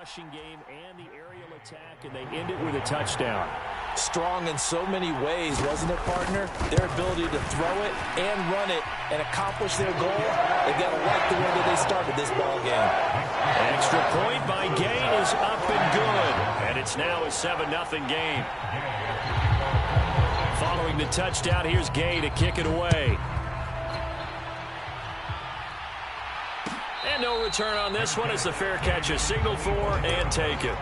rushing game and the aerial attack, and they end it with a touchdown. Strong in so many ways, wasn't it, partner? Their ability to throw it and run it and accomplish their goal. They got to like the way that they started this ball game. Extra point by Gay is up and good, and it's now a 7-0 game. Following the touchdown, here's Gay to kick it away. And no return on this one as the fair catch is signaled for and taken.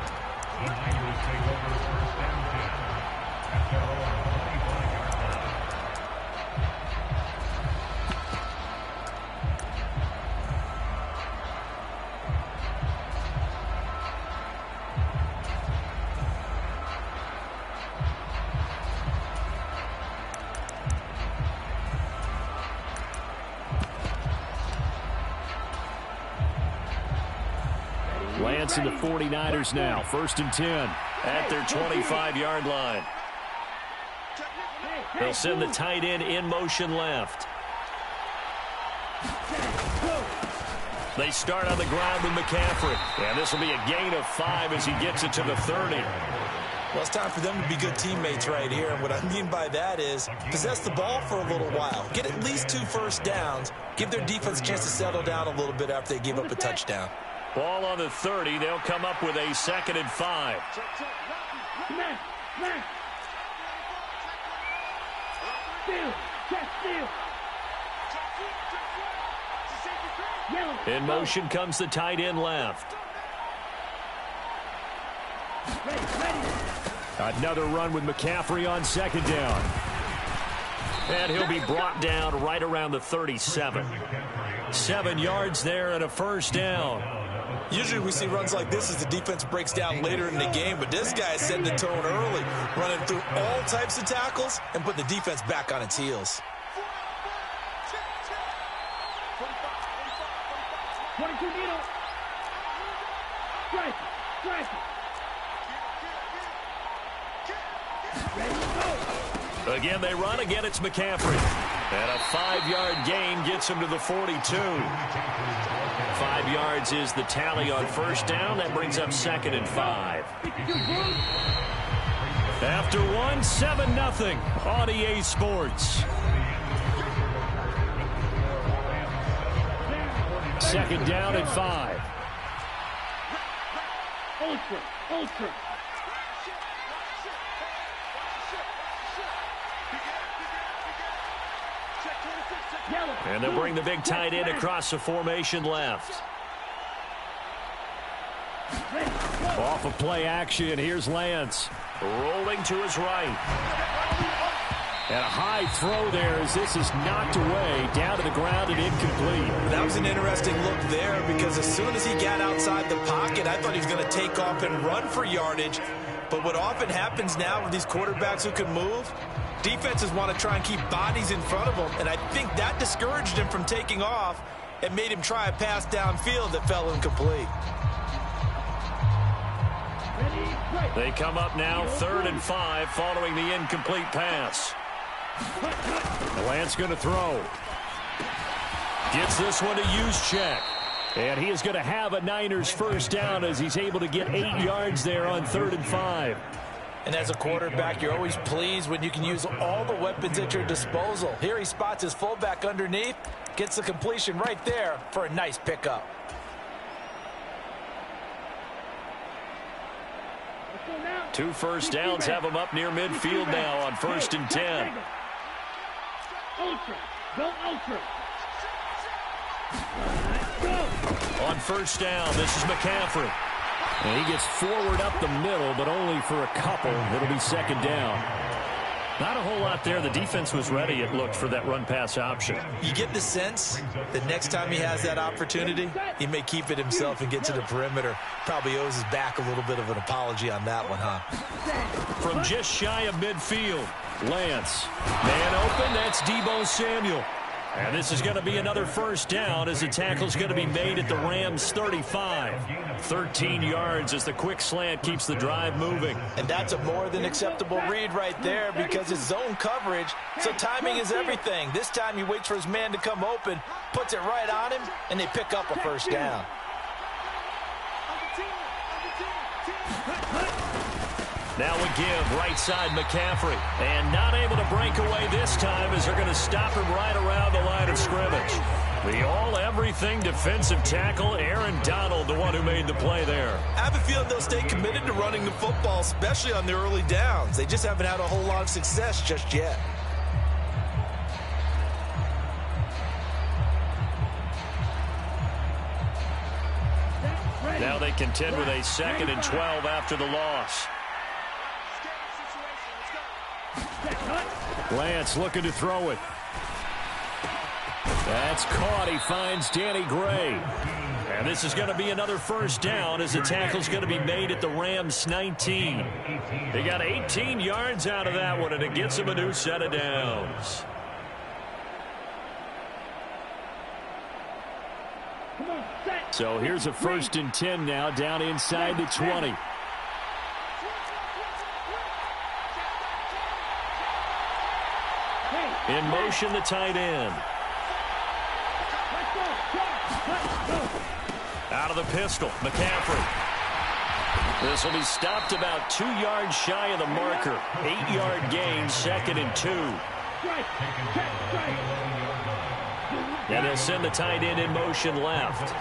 Lance and the 49ers now. 1st and 10 at their 25-yard line. They'll send the tight end in motion left. They start on the ground with McCaffrey. And this will be a gain of 5 as he gets it to the 30. Well, it's time for them to be good teammates right here. And what I mean by that is possess the ball for a little while. Get at least 2 first downs. Give their defense a chance to settle down a little bit after they give up a touchdown. Ball on the 30. They'll come up with a 2nd and 5. In motion comes the tight end left. Another run with McCaffrey on 2nd down. And he'll be brought down right around the 37. 7 yards there and a 1st down. Usually we see runs like this as the defense breaks down later in the game, but this guy is setting the tone early, running through all types of tackles and putting the defense back on its heels. 22 needle. Strike. Again, they run. Again, it's McCaffrey. And a 5-yard gain gets him to the 42. 5 yards is the tally on 1st down. That brings up 2nd and 5. After 7-0 on EA Sports. 2nd down and 5. Ultra. And they'll bring the big tight end across the formation left. Off of play action, here's Lance. Rolling to his right. And a high throw there as this is knocked away, down to the ground and incomplete. That was an interesting look there because as soon as he got outside the pocket, I thought he was going to take off and run for yardage. But what often happens now with these quarterbacks who can move, defenses want to try and keep bodies in front of them, and I think that discouraged him from taking off and made him try a pass downfield that fell incomplete. They come up now 3rd and 5 following the incomplete pass. Lance going to throw. Gets this one to Juszczyk. And he is going to have a Niners 1st down as he's able to get 8 yards there on 3rd and 5. And as a quarterback, you're always pleased when you can use all the weapons at your disposal. Here he spots his fullback underneath, gets the completion right there for a nice pickup. Two 1st downs have him up near midfield now on 1st and 10. Ultra. Go ultra. On 1st down, this is McCaffrey. And he gets forward up the middle, but only for a couple. It'll be 2nd down. Not a whole lot there. The defense was ready, it looked, for that run-pass option. You get the sense that next time he has that opportunity, he may keep it himself and get to the perimeter. Probably owes his back a little bit of an apology on that one, huh? From just shy of midfield, Lance. Man open, that's Deebo Samuel. And this is going to be another 1st down as the tackle's going to be made at the Rams' 35. 13 yards as the quick slant keeps the drive moving. And that's a more than acceptable read right there because it's zone coverage, so timing is everything. This time he waits for his man to come open, puts it right on him, and they pick up a 1st down. Now we give right side McCaffrey. And not able to break away this time as they're going to stop him right around the line of scrimmage. The all-everything defensive tackle, Aaron Donald, the one who made the play there. I have a feeling they'll stay committed to running the football, especially on the early downs. They just haven't had a whole lot of success just yet. Now they contend with a 2nd and 12 after the loss. Lance looking to throw it. That's caught. He finds Danny Gray. And this is going to be another first down as the tackle's going to be made at the Rams 19. They got 18 yards out of that one, and it gets them a new set of downs. So here's a 1st and 10 now, down inside the 20. In motion, the tight end. Out of the pistol, McCaffrey. This will be stopped about 2 yards shy of the marker. 8-yard gain, 2nd and 2. And they'll send the tight end in motion left.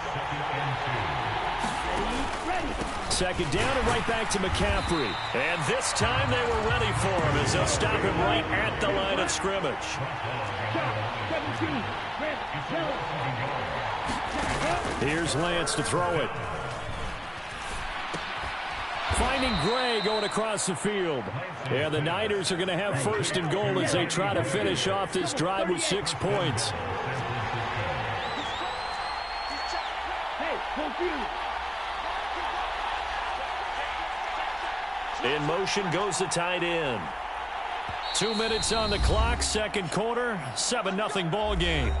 2nd down and right back to McCaffrey. And this time they were ready for him as they'll stop him right at the line of scrimmage. Here's Lance to throw it. Finding Gray going across the field. And the Niners are going to have 1st and goal as they try to finish off this drive with 6 points. In motion goes the tight end. 2 minutes on the clock, 2nd quarter, 7-0 ball game.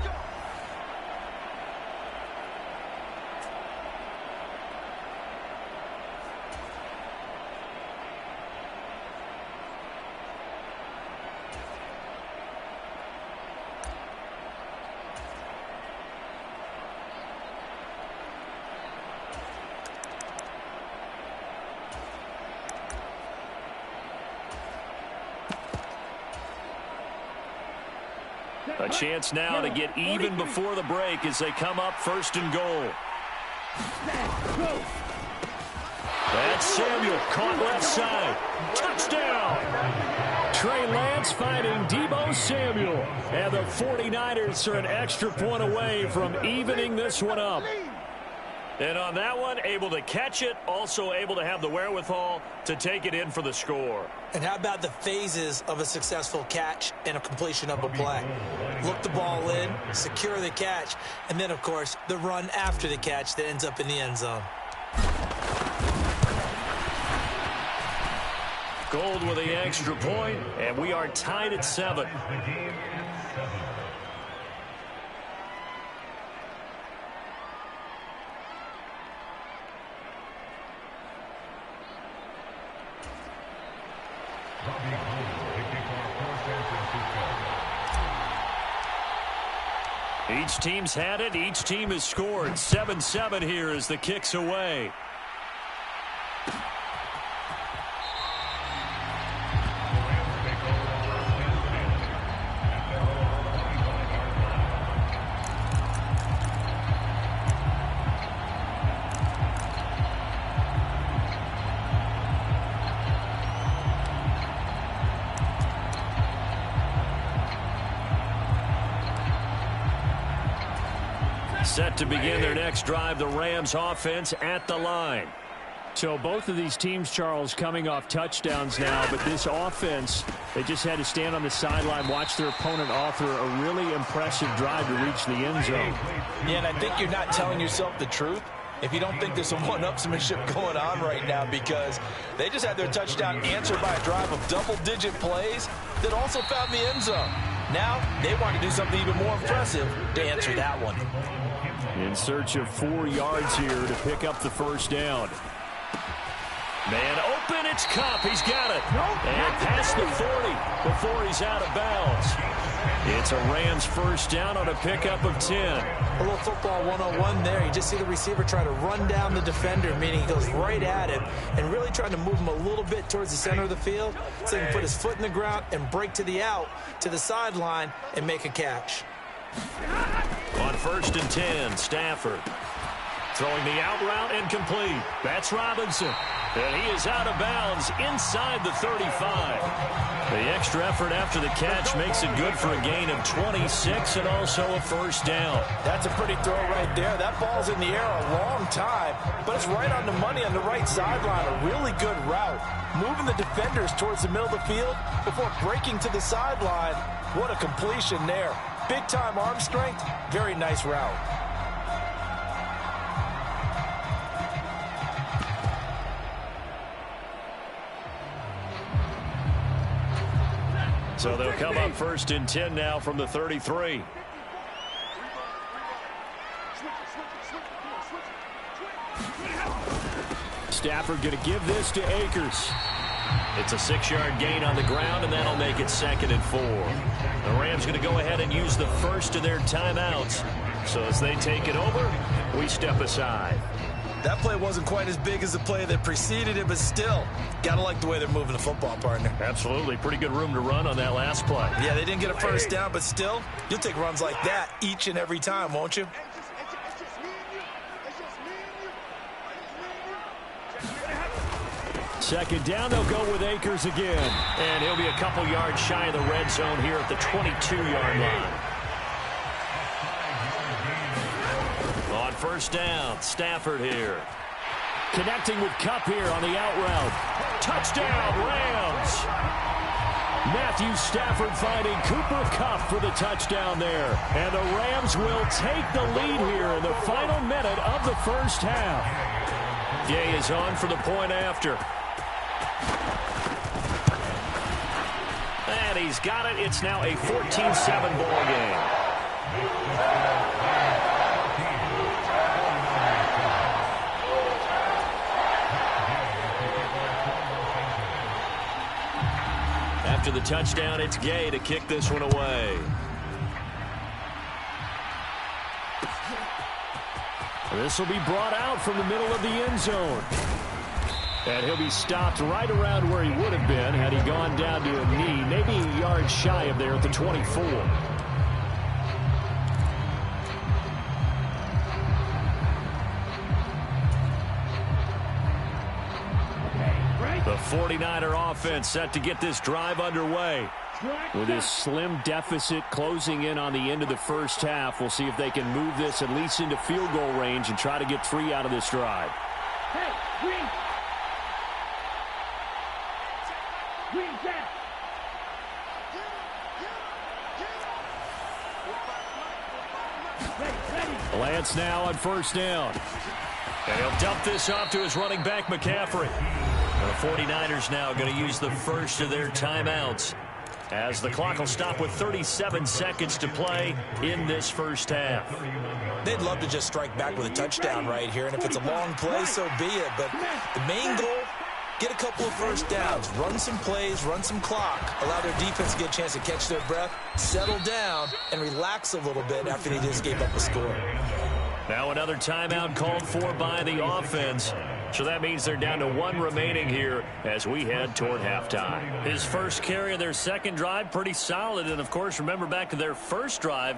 A chance now to get even before the break as they come up 1st and goal. That's Samuel caught left side. Touchdown! Trey Lance finding Deebo Samuel. And the 49ers are an extra point away from evening this one up. And on that one, able to catch it, also able to have the wherewithal to take it in for the score. And how about the phases of a successful catch and a completion of a play? Look the ball in, secure the catch, and then, of course, the run after the catch that ends up in the end zone. Gold with the extra point, and we are tied at 7. Each team's had it. Each team has scored. 7-7 here as the kick's away. Set to begin their next drive, the Rams offense at the line. So both of these teams, Charles, coming off touchdowns now, but this offense, they just had to stand on the sideline, watch their opponent offer a really impressive drive to reach the end zone. Yeah, and I think you're not telling yourself the truth if you don't think there's some one-upsmanship going on right now, because they just had their touchdown answered by a drive of double-digit plays that also found the end zone. Now they want to do something even more impressive to answer that one. In search of 4 yards here to pick up the 1st down. Man open. It's Cup. He's got it. And past the 40 before he's out of bounds. It's a Rams first down on a pickup of 10. A little football 101 there. You just see the receiver try to run down the defender, meaning he goes right at him and really trying to move him a little bit towards the center of the field so he can put his foot in the ground and break to the out, to the sideline, and make a catch. On 1st and 10, Stafford. Throwing the out route and complete. That's Robinson. And he is out of bounds inside the 35. The extra effort after the catch makes it good for a gain of 26 and also a first down. That's a pretty throw right there. That ball's in the air a long time, but it's right on the money on the right sideline. A really good route. Moving the defenders towards the middle of the field before breaking to the sideline. What a completion there. Big-time arm strength. Very nice route. So they'll come up 1st and 10 now from the 33. Stafford going to give this to Akers. It's a 6-yard gain on the ground, and that'll make it 2nd and 4. The Rams going to go ahead and use the first of their timeouts. So as they take it over, we step aside. That play wasn't quite as big as the play that preceded it, but still, got to like the way they're moving the football, partner. Absolutely. Pretty good room to run on that last play. Yeah, they didn't get a first down, but still, you'll take runs like that each and every time, won't you? Second down, they'll go with Akers again. And he'll be a couple yards shy of the red zone here at the 22-yard line. On 1st down, Stafford here. Connecting with Cup here on the out route. Touchdown, Rams! Matthew Stafford finding Cooper Kupp for the touchdown there. And the Rams will take the lead here in the final minute of the first half. Gay is on for the point after. And he's got it. It's now a 14-7 ball game. After the touchdown, it's Gay to kick this one away. This will be brought out from the middle of the end zone. And he'll be stopped right around where he would have been had he gone down to a knee, maybe a yard shy of there at the 24. The 49er offense set to get this drive underway. With this slim deficit closing in on the end of the first half, we'll see if they can move this at least into field goal range and try to get 3 out of this drive. Hey, green. Green down. Ready. Lance now on 1st down. And he'll dump this off to his running back, McCaffrey. The 49ers now going to use the first of their timeouts as the clock will stop with 37 seconds to play in this first half. They'd love to just strike back with a touchdown right here, and if it's a long play, so be it. But the main goal, get a couple of first downs, run some plays, run some clock, allow their defense to get a chance to catch their breath, settle down, and relax a little bit after they just gave up a score. Now another timeout called for by the offense. So that means they're down to 1 remaining here as we head toward halftime. His first carry of their second drive, pretty solid. And, of course, remember back to their first drive,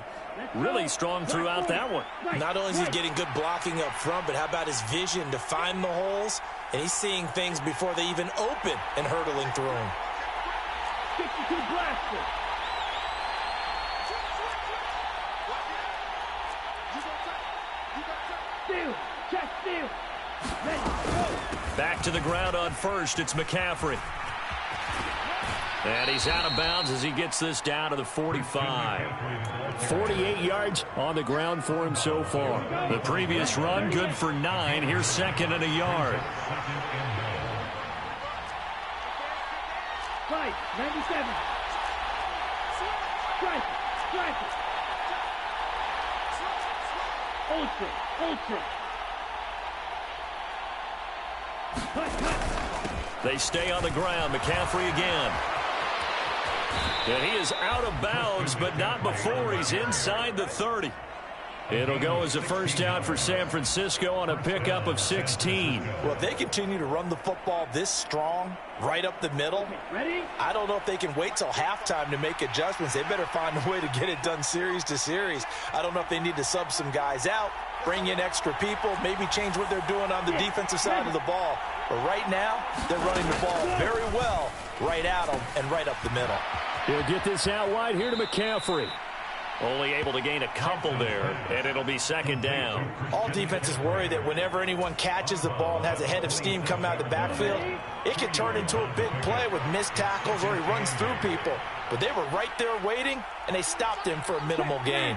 really strong throughout that one. Not only is he getting good blocking up front, but how about his vision to find the holes? And he's seeing things before they even open and hurdling through them. 62 blaster. Steal. Check steal. Back to the ground on first. It's McCaffrey. And he's out of bounds as he gets this down to the 45. 48 yards on the ground for him so far. The previous run, good for 9. Here's 2nd and a yard. Fight. 97. Strike. Strike. Ultra. Ultra. Cut, cut. They stay on the ground. McCaffrey again. And he is out of bounds, but not before he's inside the 30. It'll go as a first down for San Francisco on a pickup of 16. Well, if they continue to run the football this strong, right up the middle, Ready? I don't know if they can wait till halftime to make adjustments. They better find a way to get it done series to series. I don't know if they need to sub some guys out, bring in extra people, maybe change what they're doing on the defensive side of the ball. But right now, they're running the ball very well right at them and right up the middle. He'll get this out wide here to McCaffrey. Only able to gain a couple there, and it'll be second down. All defenses worry that whenever anyone catches the ball and has a head of steam come out of the backfield, it can turn into a big play with missed tackles or he runs through people. But they were right there waiting, and they stopped him for a minimal gain.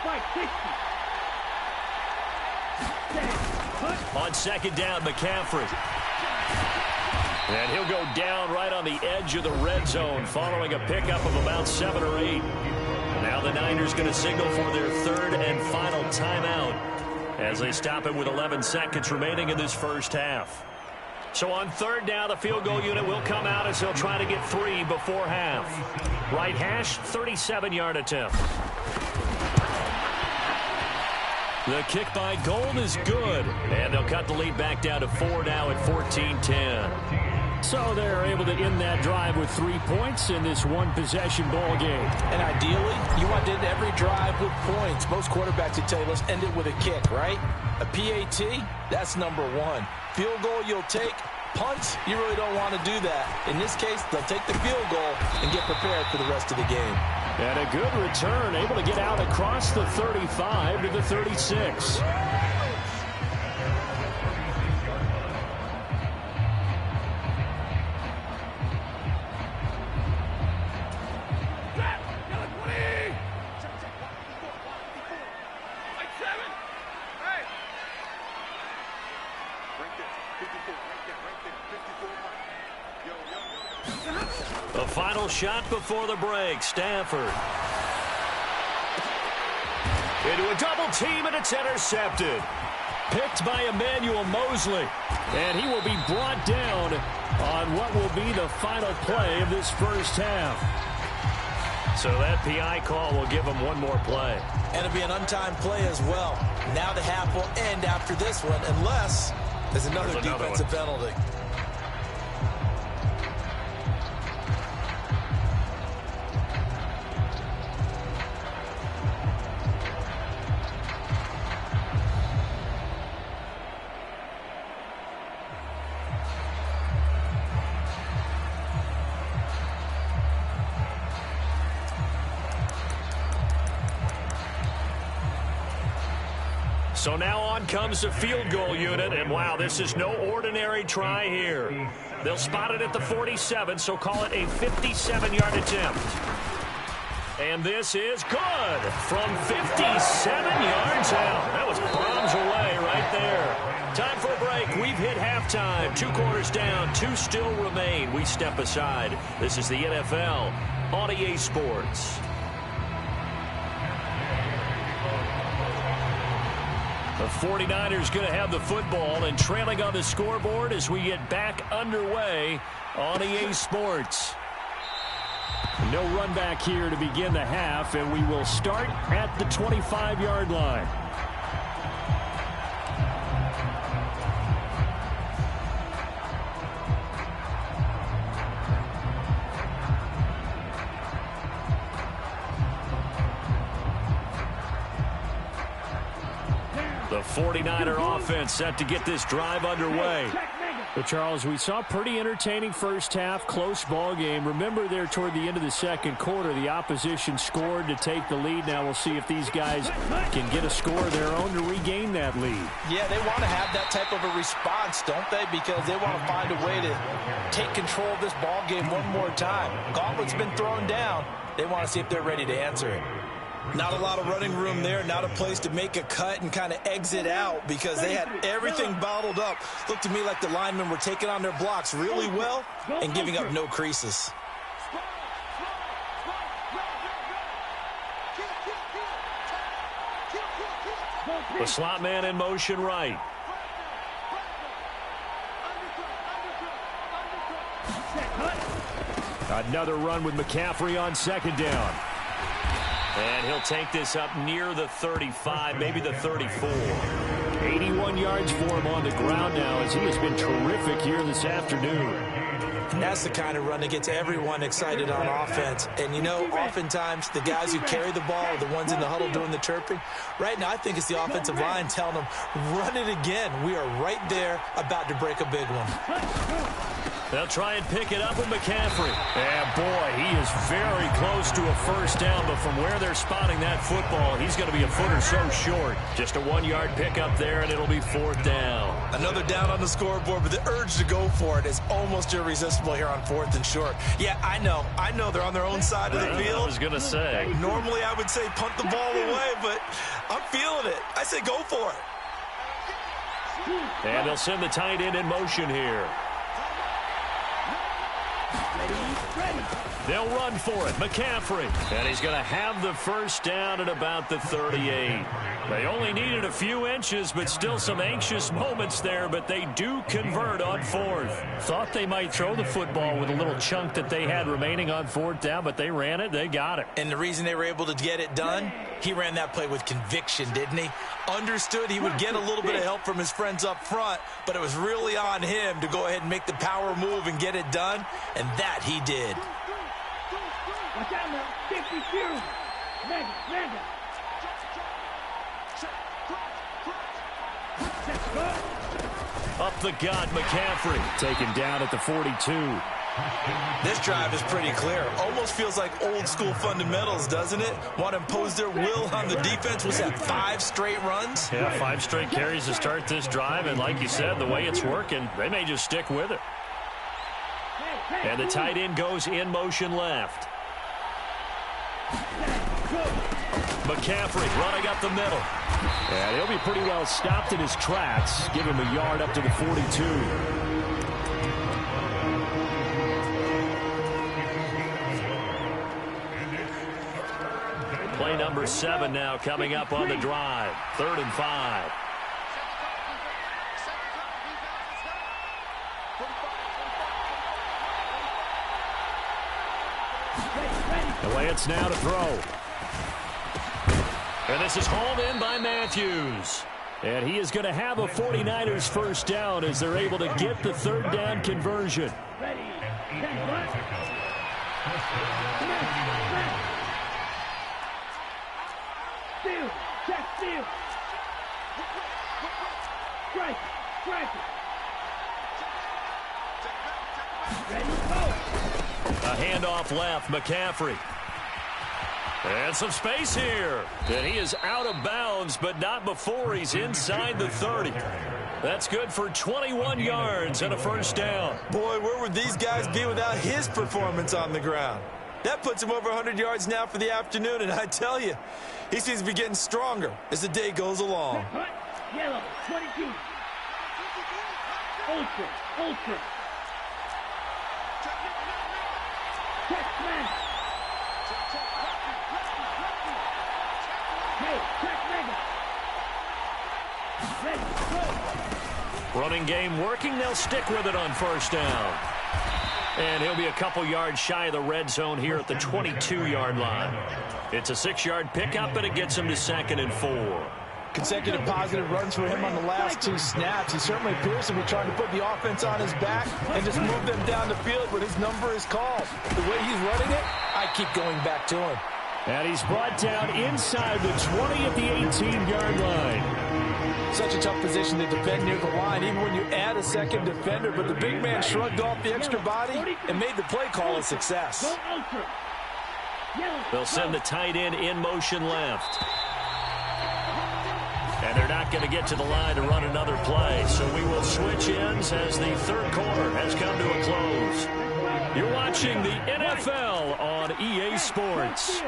Spike 60. On second down, McCaffrey. And he'll go down right on the edge of the red zone following a pickup of about 7 or 8. Now the Niners going to signal for their third and final timeout as they stop him with 11 seconds remaining in this first half. So on third down, the field goal unit will come out as they'll try to get 3 before half. Right hash, 37-yard attempt. The kick by Gold is good, and they'll cut the lead back down to 4 now at 14-10. So they're able to end that drive with 3 points in this one-possession ball game. And ideally, you want to end every drive with points. Most quarterbacks would tell you, let's end it with a kick, right? A PAT, that's number 1. Field goal you'll take. Punts, you really don't want to do that. In this case, they'll take the field goal and get prepared for the rest of the game. And a good return, able to get out across the 35 to the 36. The final shot before the break. Stafford. Into a double team, and it's intercepted. Picked by Emmanuel Mosley. And he will be brought down on what will be the final play of this first half. So that PI call will give him one more play. And it'll be an untimed play as well. Now the half will end after this one, unless there's another defensive penalty. So now on comes the field goal unit, and wow, this is no ordinary try here. They'll spot it at the 47, so call it a 57-yard attempt. And this is good from 57 yards out. That was bombs away right there. Time for a break. We've hit halftime. 2 quarters down, 2 still remain. We step aside. This is the NFL on EA Sports. The 49ers going to have the football and trailing on the scoreboard as we get back underway on EA Sports. No run back here to begin the half, and we will start at the 25-yard line. The 49er offense set to get this drive underway. But, Charles, we saw a pretty entertaining first half, close ball game. Remember there toward the end of the second quarter, the opposition scored to take the lead. Now we'll see if these guys can get a score of their own to regain that lead. Yeah, they want to have that type of a response, don't they? Because they want to find a way to take control of this ball game one more time. Gauntlet's been thrown down. They want to see if they're ready to answer it. Not a lot of running room there, not a place to make a cut and kind of exit out because they had everything bottled up. Looked to me like the linemen were taking on their blocks really well and giving up no creases. The slot man in motion right. Another run with McCaffrey on second down. And he'll take this up near the 35, maybe the 34. 81 yards for him on the ground now as he has been terrific here this afternoon. And that's the kind of run that gets everyone excited on offense. And, you know, oftentimes the guys who carry the ball are the ones in the huddle doing the chirping. Right now, I think it's the offensive line telling them, run it again. We are right there about to break a big one. They'll try and pick it up with McCaffrey. And, boy, he is very close to a first down, but from where they're spotting that football, he's going to be a foot or so short. Just a 1-yard pickup there, and it'll be 4th down. Another down on the scoreboard, but the urge to go for it is almost irresistible here on 4th and short. Yeah, I know they're on their own side of the field. I was going to say. Normally, I would say punt the ball away, but I'm feeling it. I say go for it. And they'll send the tight end in motion here. They'll run for it. McCaffrey. And he's going to have the first down at about the 38. They only needed a few inches, but still some anxious moments there, but they do convert on 4th. Thought they might throw the football with a little chunk that they had remaining on 4th down, but they ran it. They got it. And the reason they were able to get it done, he ran that play with conviction, didn't he? Understood he would get a little bit of help from his friends up front, but it was really on him to go ahead and make the power move and get it done, and that he did. Watch out now. 52. Mega. Up the gut, McCaffrey. Taken down at the 42. This drive is pretty clear. Almost feels like old school fundamentals, doesn't it? Want to impose their will on the defense. Was that 5 straight runs? Yeah, 5 straight carries to start this drive, and like you said, the way it's working, they may just stick with it. And the tight end goes in motion left. McCaffrey running up the middle. And he'll be pretty well stopped in his tracks. Give him a yard up to the 42. Play number 7 now coming up on the drive. 3rd and 5. The Lance now to throw. And this is hauled in by Matthews. And he is going to have a 49ers first down as they're able to get the 3rd down conversion. Ready. Steal. Check steal. Strike it. Ready, go. A handoff left, McCaffrey. And some space here. And he is out of bounds, but not before he's inside the 30. That's good for 21 yards and a first down. Boy, where would these guys be without his performance on the ground? That puts him over 100 yards now for the afternoon, and I tell you, he seems to be getting stronger as the day goes along. Yellow, 22. Ultra. Check smash. Hey, check mega. Ready, go. Running game working. They'll stick with it on first down. And he'll be a couple yards shy of the red zone here at the 22-yard line. It's a 6-yard pickup, and it gets him to 2nd and 4. Consecutive positive runs for him on the last 2 snaps. He certainly appears to be trying to put the offense on his back and just move them down the field, but his number is called. The way he's running it, I keep going back to him. And he's brought down inside the 20 at the 18-yard line. Such a tough position to defend near the line, even when you add a second defender, but the big man shrugged off the extra body and made the play call a success. They'll send the tight end in motion left. And they're not going to get to the line to run another play. So we will switch ends as the 3rd quarter has come to a close. You're watching the NFL on EA Sports.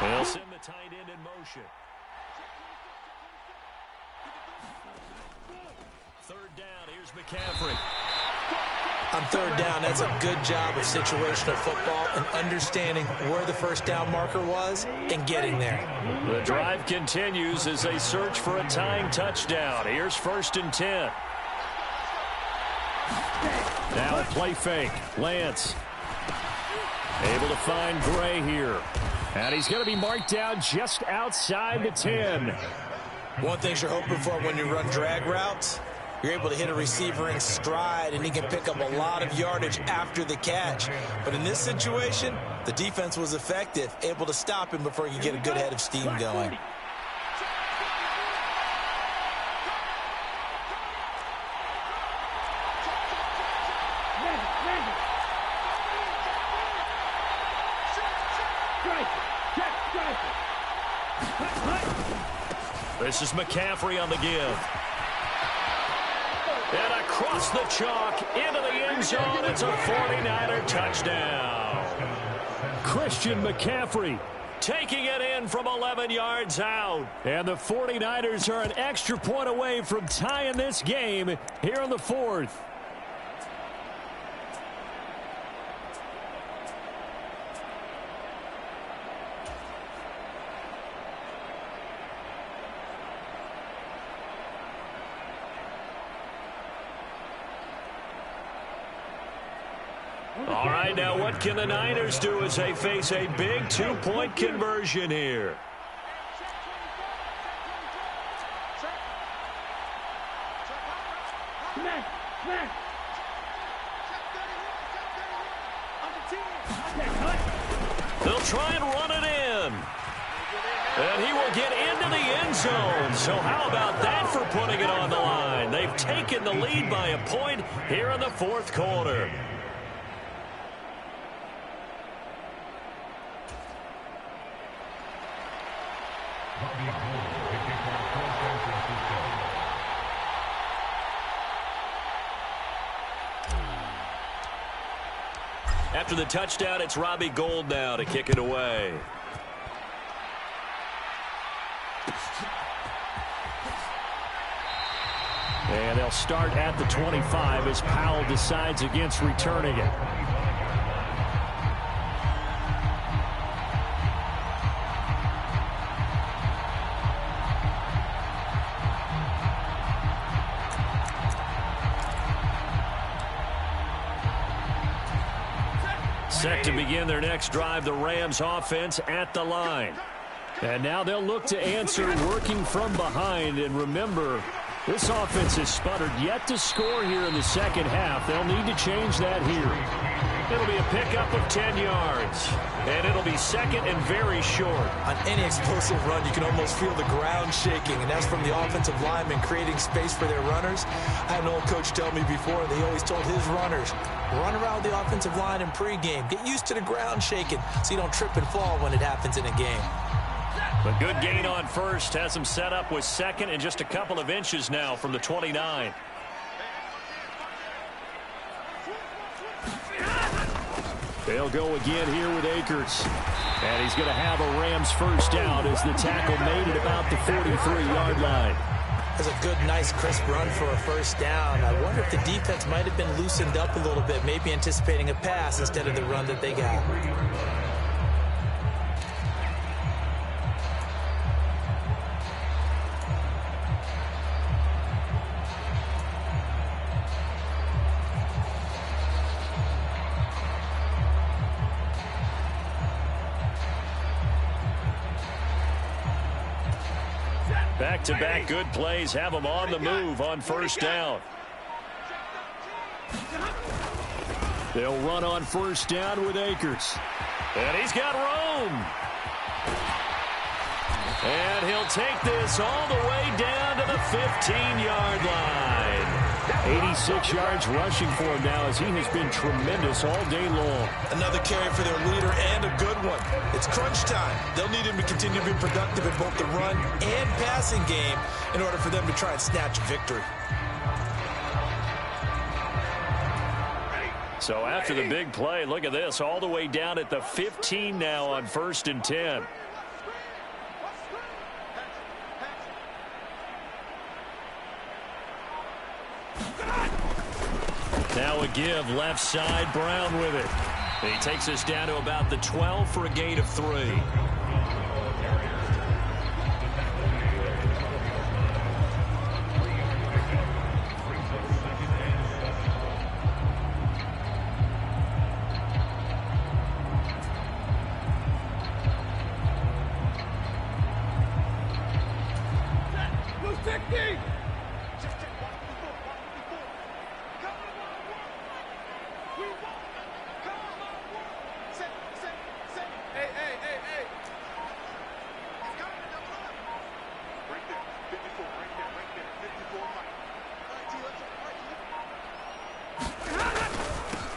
They'll send the tight end in motion. 3rd down. Here's McCaffrey. On third down, that's a good job of situational football and understanding where the first down marker was and getting there. The drive continues as they search for a tying touchdown. Here's 1st and 10. Now a play fake. Lance able to find Gray here. And he's going to be marked down just outside the 10. One thing you're hoping for when you run drag routes, you're able to hit a receiver in stride, and he can pick up a lot of yardage after the catch. But in this situation, the defense was effective, able to stop him before he could get a good head of steam going. This is McCaffrey on the give. And across the chalk into the end zone. It's a 49er touchdown. Christian McCaffrey taking it in from 11 yards out. And the 49ers are an extra point away from tying this game here in the 4th. All right, now what can the Niners do as they face a big 2-point conversion here? They'll try and run it in. And he will get into the end zone. So how about that for putting it on the line? They've taken the lead by a point here in the 4th quarter. After the touchdown, it's Robbie Gould now to kick it away. And they'll start at the 25 as Powell decides against returning it. Set to begin their next drive, the Rams offense at the line. And now they'll look to answer working from behind. And remember, this offense has sputtered yet to score here in the second half. They'll need to change that here. It'll be a pickup of 10 yards. And it'll be second and very short. On any explosive run, you can almost feel the ground shaking, and that's from the offensive linemen creating space for their runners. I had an old coach tell me before, and he always told his runners, run around the offensive line in pregame. Get used to the ground shaking so you don't trip and fall when it happens in a game. A good gain on first has them set up with second and just a couple of inches now from the 29. They'll go again here with Akers. And he's going to have a Rams first down as the tackle made at about the 43-yard line. That's a good, nice, crisp run for a first down. I wonder if the defense might have been loosened up a little bit, maybe anticipating a pass instead of the run that they got. Back-to-back good plays have them on the move on first down. They'll run on first down with Akers. And he's got room. And he'll take this all the way down to the 15-yard line. 86 yards rushing for him now as he has been tremendous all day long. Another carry for their leader and a good one. It's crunch time. They'll need him to continue to be productive in both the run and passing game in order for them to try and snatch a victory. So after the big play, look at this, all the way down at the 15 now on 1st and 10. Now a give left side, Brown with it. He takes us down to about the 12 for a gain of 3.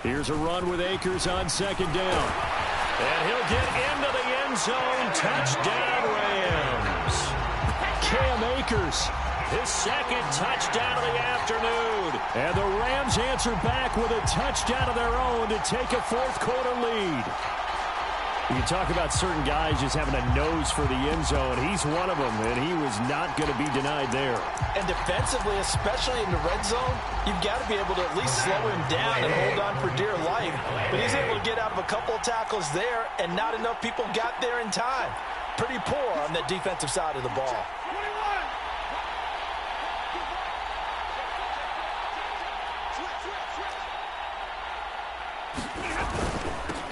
Here's a run with Akers on second down. And he'll get into the end zone. Touchdown, Rams. Cam Akers, his second touchdown of the afternoon. And the Rams answer back with a touchdown of their own to take a fourth-quarter lead. You talk about certain guys just having a nose for the end zone. He's one of them, and he was not going to be denied there. And defensively, especially in the red zone, you've got to be able to at least slow him down and hold on for dear life. But he's able to get out of a couple of tackles there, and not enough people got there in time. Pretty poor on the defensive side of the ball.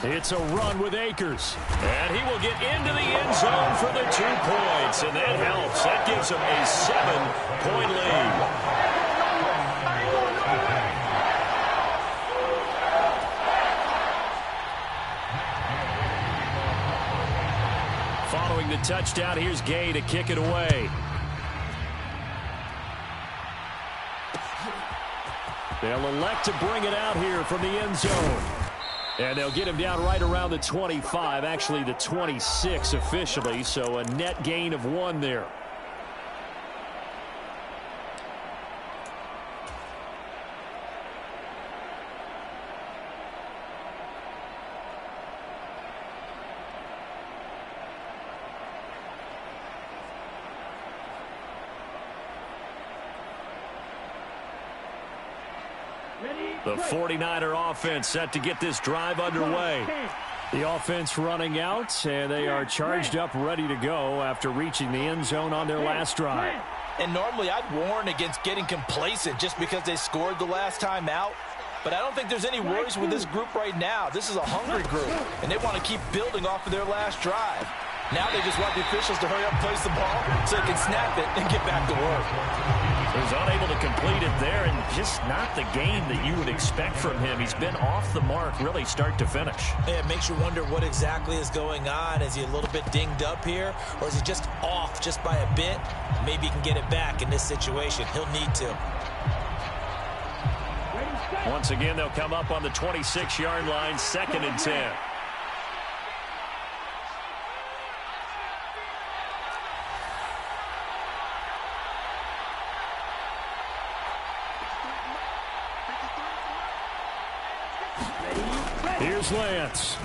It's a run with Akers. And he will get into the end zone for the 2 points. And that helps. That gives him a 7-point lead. Following the touchdown, here's Gay to kick it away. They'll elect to bring it out here from the end zone. And they'll get him down right around the 25, actually the 26 officially, so a net gain of 1 there. The 49er offense set to get this drive underway. The offense running out, and they are charged up, ready to go after reaching the end zone on their last drive. And normally I'd warn against getting complacent just because they scored the last time out. But I don't think there's any worries with this group right now. This is a hungry group, and they want to keep building off of their last drive. Now they just want the officials to hurry up, place the ball, so they can snap it and get back to work. He was unable to complete it there, and just not the game that you would expect from him. He's been off the mark, really, start to finish. Yeah, it makes you wonder what exactly is going on. Is he a little bit dinged up here, or is he just off just by a bit? Maybe he can get it back in this situation. He'll need to. Once again, they'll come up on the 26-yard line, 2nd and 10. Here's Lance.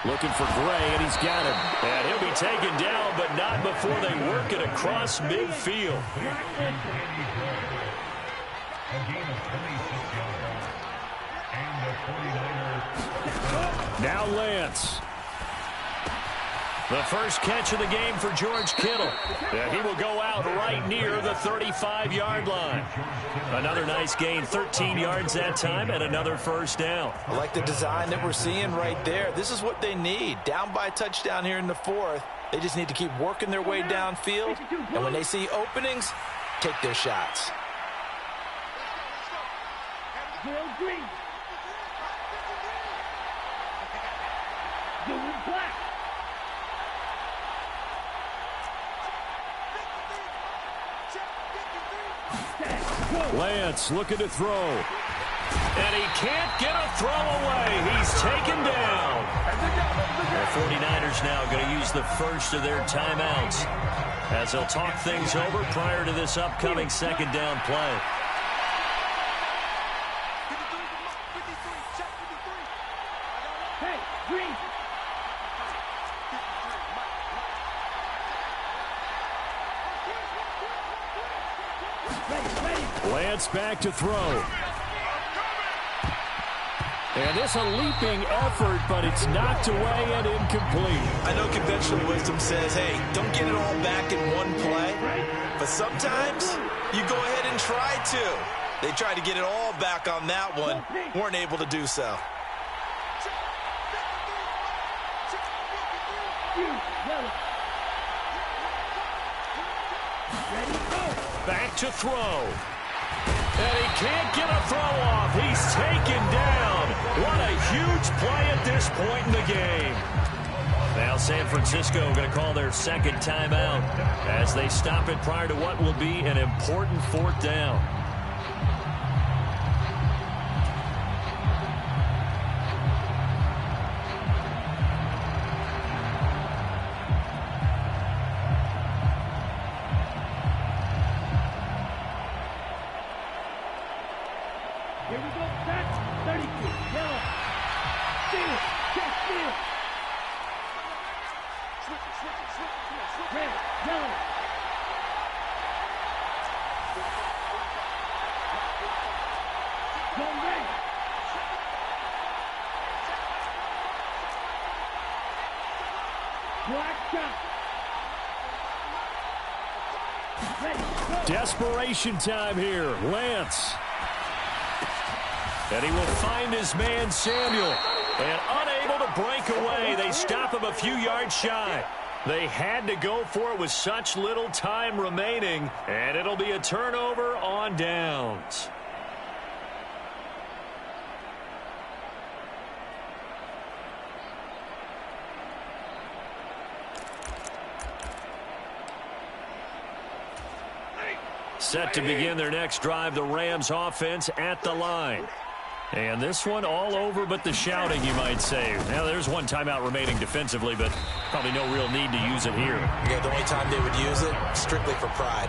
Looking for Gray, and he's got him. And he'll be taken down, but not before they work it across midfield. Now Lance. The first catch of the game for George Kittle. And he will go out right near the 35-yard line. Another nice gain, 13 yards that time, and another first down. I like the design that we're seeing right there. This is what they need. Down by a touchdown here in the 4th. They just need to keep working their way downfield. And when they see openings, take their shots. Lance looking to throw. And he can't get a throw away. He's taken down. The 49ers now going to use the first of their timeouts as they'll talk things over prior to this upcoming 2nd down play. Ready. Lance back to throw. And this a leaping effort, but it's knocked away and incomplete. I know conventional wisdom says, hey, don't get it all back in one play. But sometimes you go ahead and try to. They tried to get it all back on that one. Weren't able to do so. Back to throw. And he can't get a throw off. He's taken down. What a huge play at this point in the game. Now San Francisco going to call their second timeout as they stop it prior to what will be an important fourth down. Here we go, set, 32, yellow, steal, check, steal. Red, yellow. Go red. Black shot. Ready, go. Desperation time here. Lance. And he will find his man, Samuel. And unable to break away. They stop him a few yards shy. They had to go for it with such little time remaining. And it'll be a turnover on downs. Set to begin their next drive, the Rams offense at the line. And this one all over but the shouting, you might say. Now, there's one timeout remaining defensively, but probably no real need to use it here. Yeah, the only time they would use it, strictly for pride.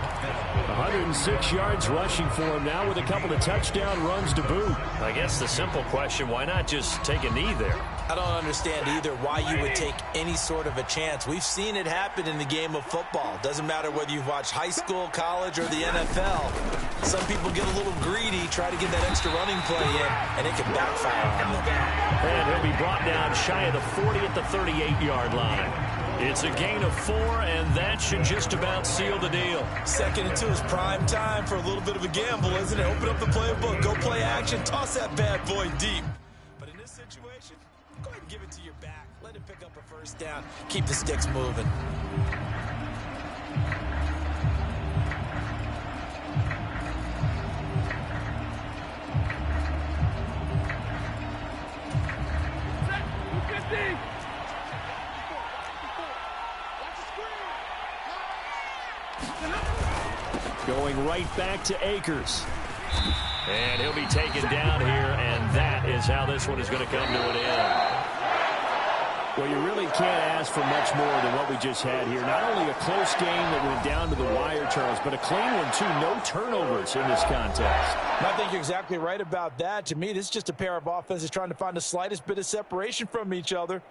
106 yards rushing for him now with a couple of touchdown runs to boot. I guess the simple question, why not just take a knee there? I don't understand either why you would take any sort of a chance. We've seen it happen in the game of football. Doesn't matter whether you've watched high school, college, or the NFL. Some people get a little greedy, try to get that extra running play in, and it can backfire on them. And he'll be brought down shy of the 40 at the 38-yard line. It's a gain of 4, and that should just about seal the deal. 2nd and 2 is prime time for a little bit of a gamble, isn't it? Open up the playbook, go play action, toss that bad boy deep. But in this situation, go ahead and give it to your back. Let it pick up a first down. Keep the sticks moving. Going right back to Akers. And he'll be taken down here, and that is how this one is going to come to an end. Well, you really can't ask for much more than what we just had here. Not only a close game that went down to the wire, Charles, but a clean one, too. No turnovers in this contest. I think you're exactly right about that. To me, this is just a pair of offenses trying to find the slightest bit of separation from each other,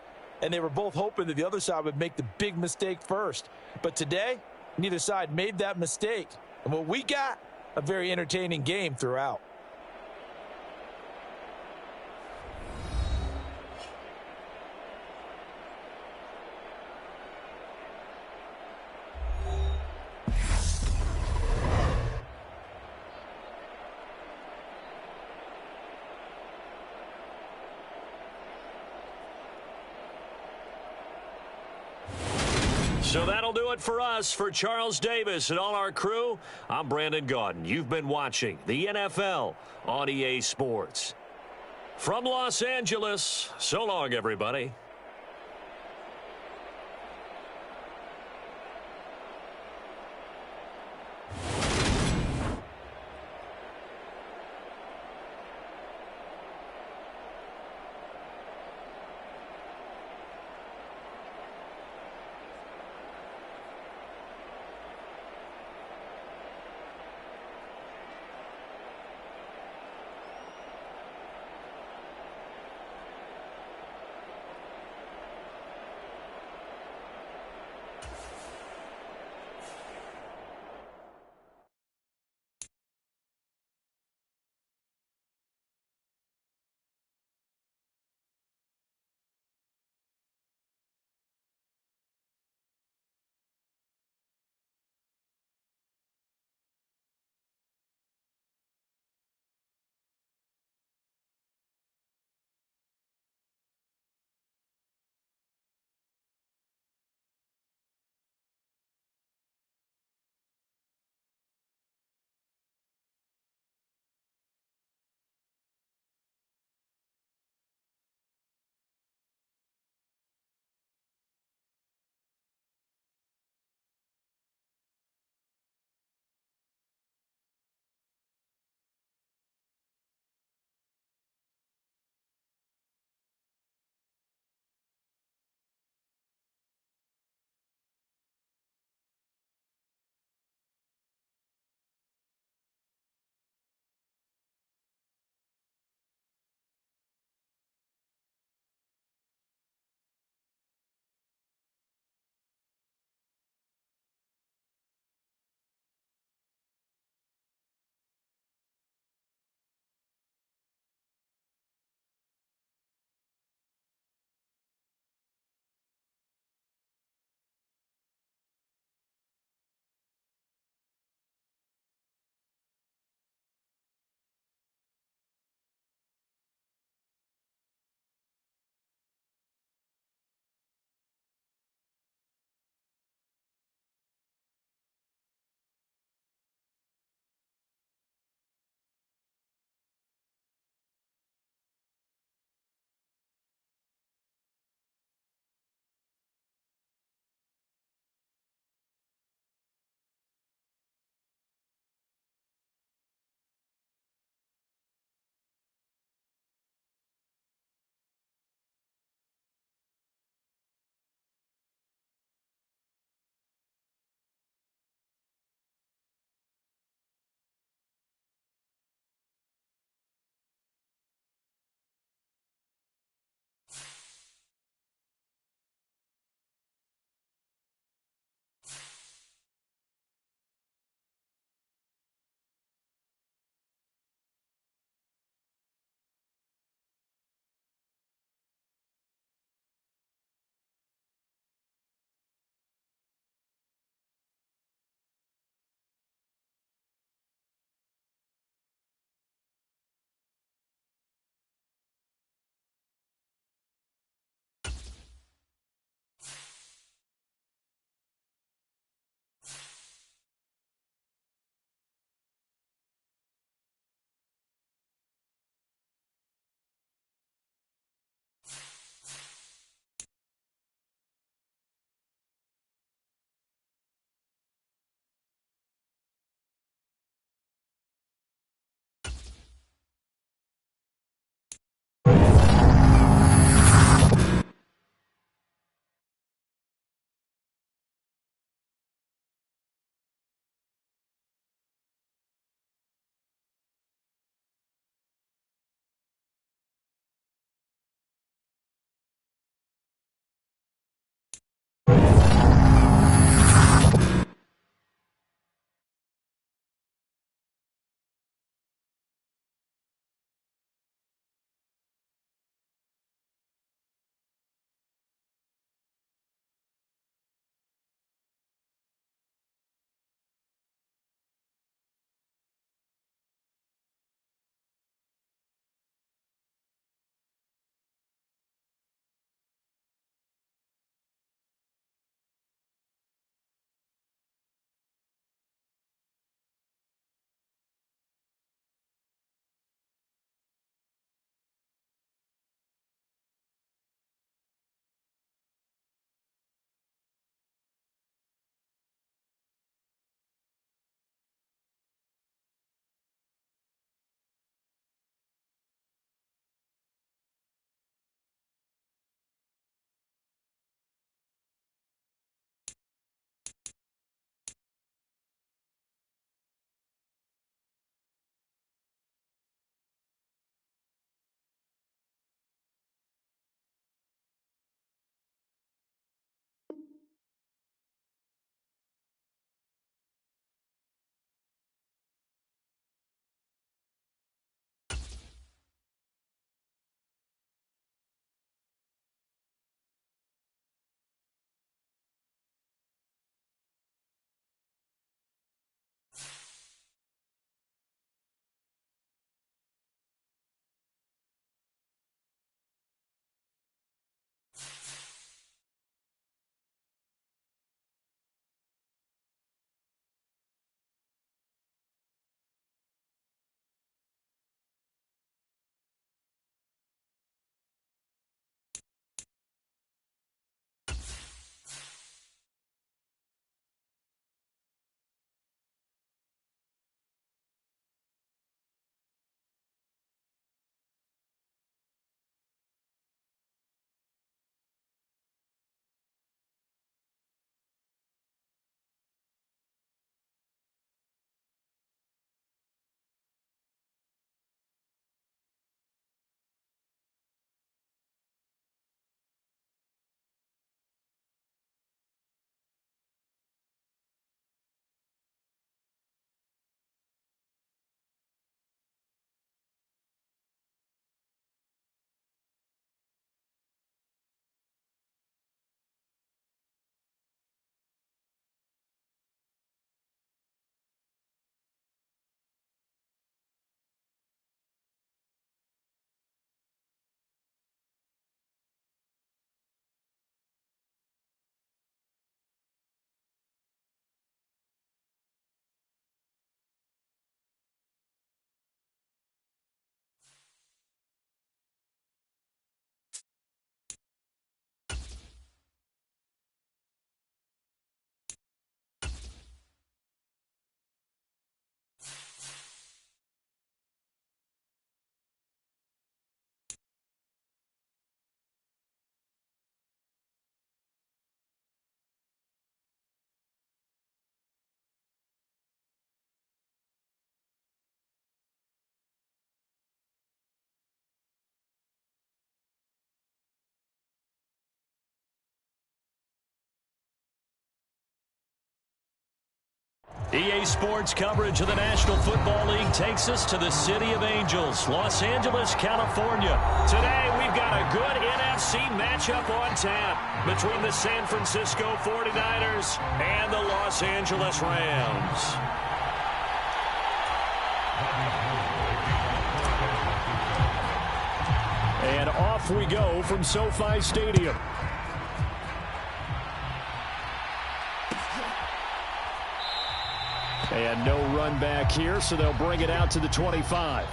and they were both hoping that the other side would make the big mistake first. But today, neither side made that mistake. And what we got, a very entertaining game throughout. So that'll do it for us. For Charles Davis and all our crew, I'm Brandon Gaudin. You've been watching the NFL on EA Sports. From Los Angeles, so long, everybody. EA Sports coverage of the National Football League takes us to the City of Angels, Los Angeles, California. Today, we've got a good NFC matchup on tap between the San Francisco 49ers and the Los Angeles Rams. And off we go from SoFi Stadium. And no run back here, so they'll bring it out to the 25.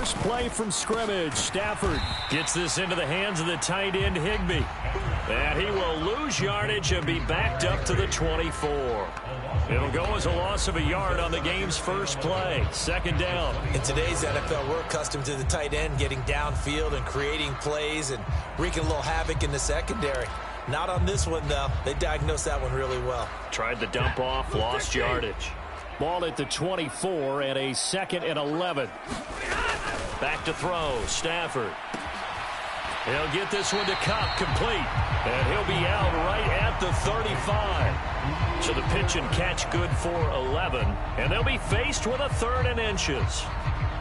first play from scrimmage. Stafford gets this into the hands of the tight end, Higbee. And he will lose yardage and be backed up to the 24. It'll go as a loss of a yard on the game's first play. Second down. In today's NFL, we're accustomed to the tight end getting downfield and creating plays and wreaking a little havoc in the secondary. Not on this one, though. They diagnosed that one really well. Tried the dump off, lost yardage. Ball at the 24 and a 2nd and 11. Back to throw, Stafford. He'll get this one to Kupp, complete. And he'll be out right at the 35. So the pitch and catch good for 11. And they'll be faced with a 3rd and inches.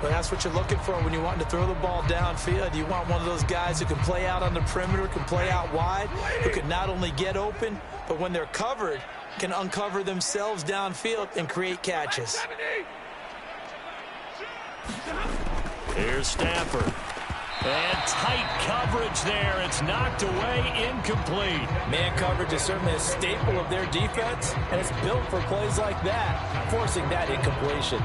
Well, that's what you're looking for when you want to throw the ball downfield. You want one of those guys who can play out on the perimeter, can play out wide, who can not only get open, but when they're covered, can uncover themselves downfield and create catches. Here's Stafford. And tight coverage there. It's knocked away, incomplete. Man coverage is certainly a staple of their defense, and it's built for plays like that, forcing that incompletion.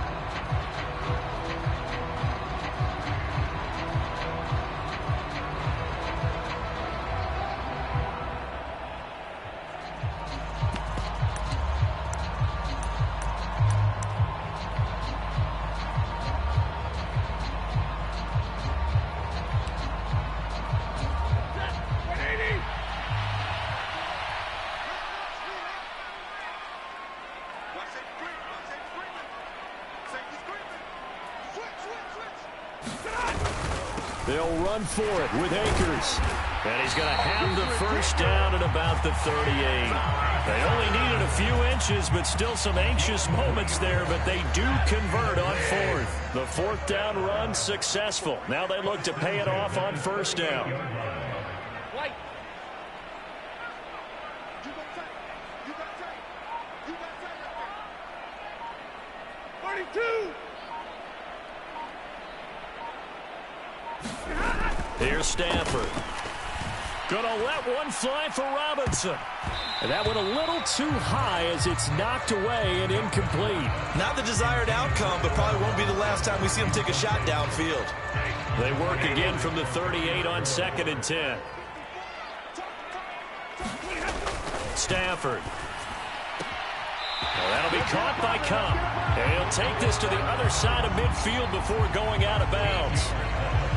They'll run for it with Akers. And he's going to have the first down at about the 38. They only needed a few inches, but still some anxious moments there, but they do convert on 4th. The 4th down run successful. Now they look to pay it off on 1st down. 42. Here's Stafford. Gonna let one fly for Robinson. And that went a little too high as it's knocked away and incomplete. Not the desired outcome, but probably won't be the last time we see him take a shot downfield. They work again from the 38 on 2nd and 10. Stafford. Well, that'll be caught by Kupp. And he'll take this to the other side of midfield before going out of bounds.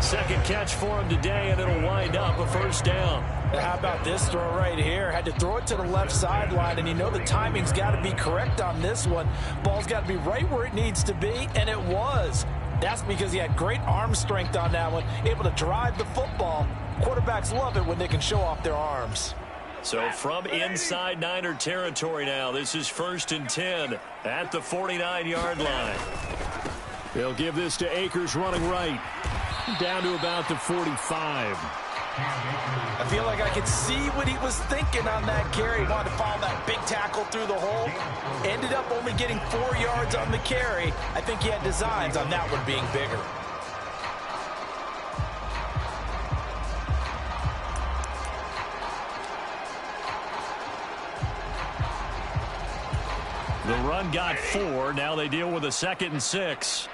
Second catch for him today, and it'll wind up a 1st down. How about this throw right here? Had to throw it to the left sideline, and you know the timing's got to be correct on this one. Ball's got to be right where it needs to be, and it was. That's because he had great arm strength on that one, able to drive the football. Quarterbacks love it when they can show off their arms. So from inside Niner territory now, this is 1st and 10 at the 49-yard line. They'll give this to Akers running right. Down to about the 45. I feel like I could see what he was thinking on that carry. He wanted to follow that big tackle through the hole. Ended up only getting 4 yards on the carry. I think he had designs on that one being bigger. The run got 4. Now they deal with a 2nd and 6.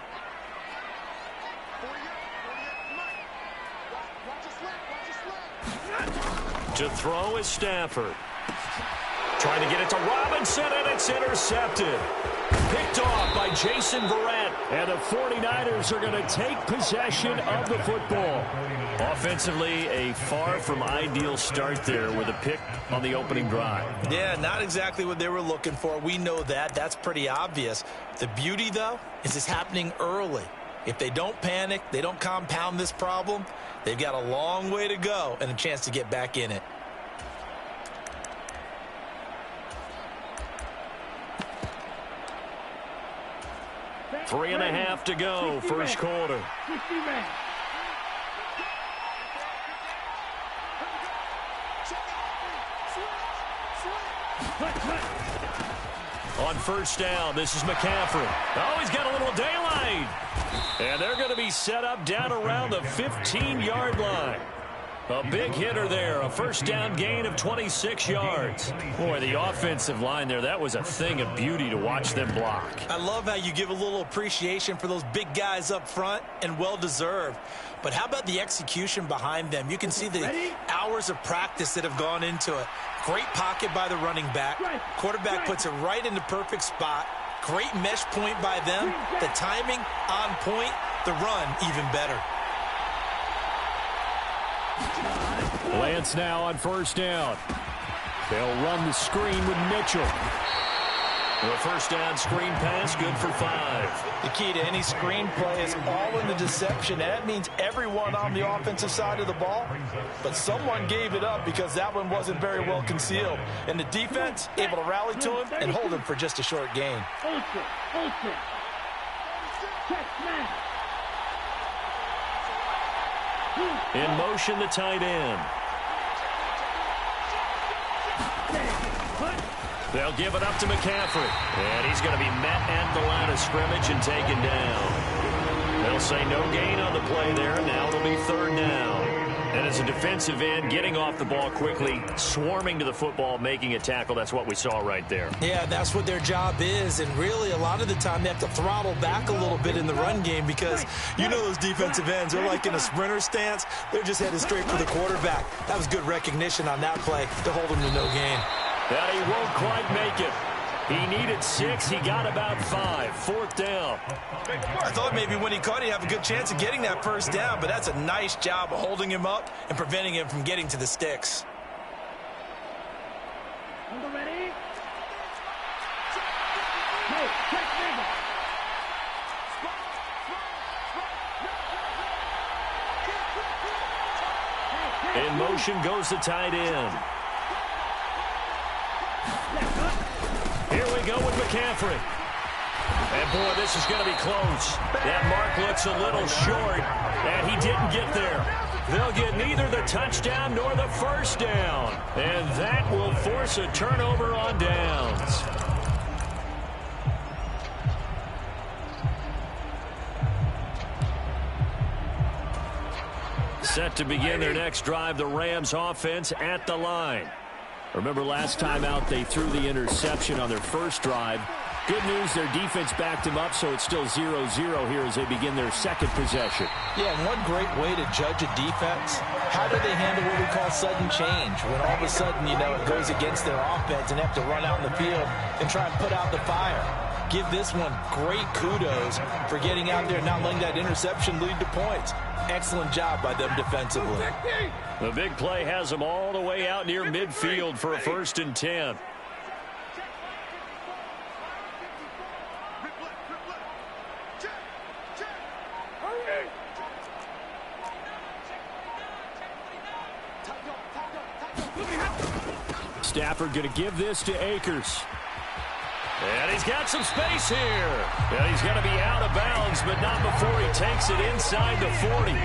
To throw is Stafford. Trying to get it to Robinson, and it's intercepted. Picked off by Jason Verrett. And the 49ers are going to take possession of the football. Offensively, a far from ideal start there with a pick on the opening drive. Yeah, not exactly what they were looking for. We know that. That's pretty obvious. The beauty, though, is it's happening early. If they don't panic, they don't compound this problem, they've got a long way to go and a chance to get back in it. Three and a half to go, first quarter. On 1st down, this is McCaffrey. Oh, he's got a little daylight. And they're going to be set up down around the 15-yard line. A big hitter there, a first down gain of 26 yards. Boy, the offensive line there, that was a thing of beauty to watch them block. I love how you give a little appreciation for those big guys up front, and well-deserved. But how about the execution behind them? You can see the hours of practice that have gone into it. Great pocket by the running back. Quarterback puts it right in the perfect spot. Great mesh point by them. The timing on point. The run even better. Lance now on first down. They'll run the screen with Mitchell. The first down screen pass, good for 5. The key to any screen play is all in the deception. And that means everyone on the offensive side of the ball. But someone gave it up because that one wasn't very well concealed. And the defense able to rally to him and hold him for just a short gain. In motion, the tight end. They'll give it up to McCaffrey. And he's going to be met at the line of scrimmage and taken down. They'll say no gain on the play there. Now it'll be third down. And as a defensive end, getting off the ball quickly, swarming to the football, making a tackle, that's what we saw right there. Yeah, that's what their job is. And really, a lot of the time, they have to throttle back a little bit in the run game because you know those defensive ends, they're like in a sprinter stance. They're just headed straight for the quarterback. That was good recognition on that play to hold him to no gain. And he won't quite make it. He needed 6. He got about 5. Fourth down. I thought maybe when he caught it, he'd have a good chance of getting that first down, but that's a nice job of holding him up and preventing him from getting to the sticks. Ready? Hey, check In motion goes the tight end. Here we go with McCaffrey. And, boy, this is going to be close. That mark looks a little short, and he didn't get there. They'll get neither the touchdown nor the first down. And that will force a turnover on downs. Set to begin their next drive, the Rams offense at the line. Remember last time out they threw the interception on their first drive. Good news, their defense backed them up, so it's still 0-0 here as they begin their second possession. Yeah, and one great way to judge a defense, how do they handle what we call sudden change? When all of a sudden, you know, it goes against their offense and they have to run out in the field and try and put out the fire. Give this one great kudos for getting out there and not letting that interception lead to points. Excellent job by them defensively. The big play has them all the way out near midfield for a 1st and 10. Stafford going to give this to Akers. And he's got some space here. And he's going to be out of bounds, but not before he takes it inside the 40.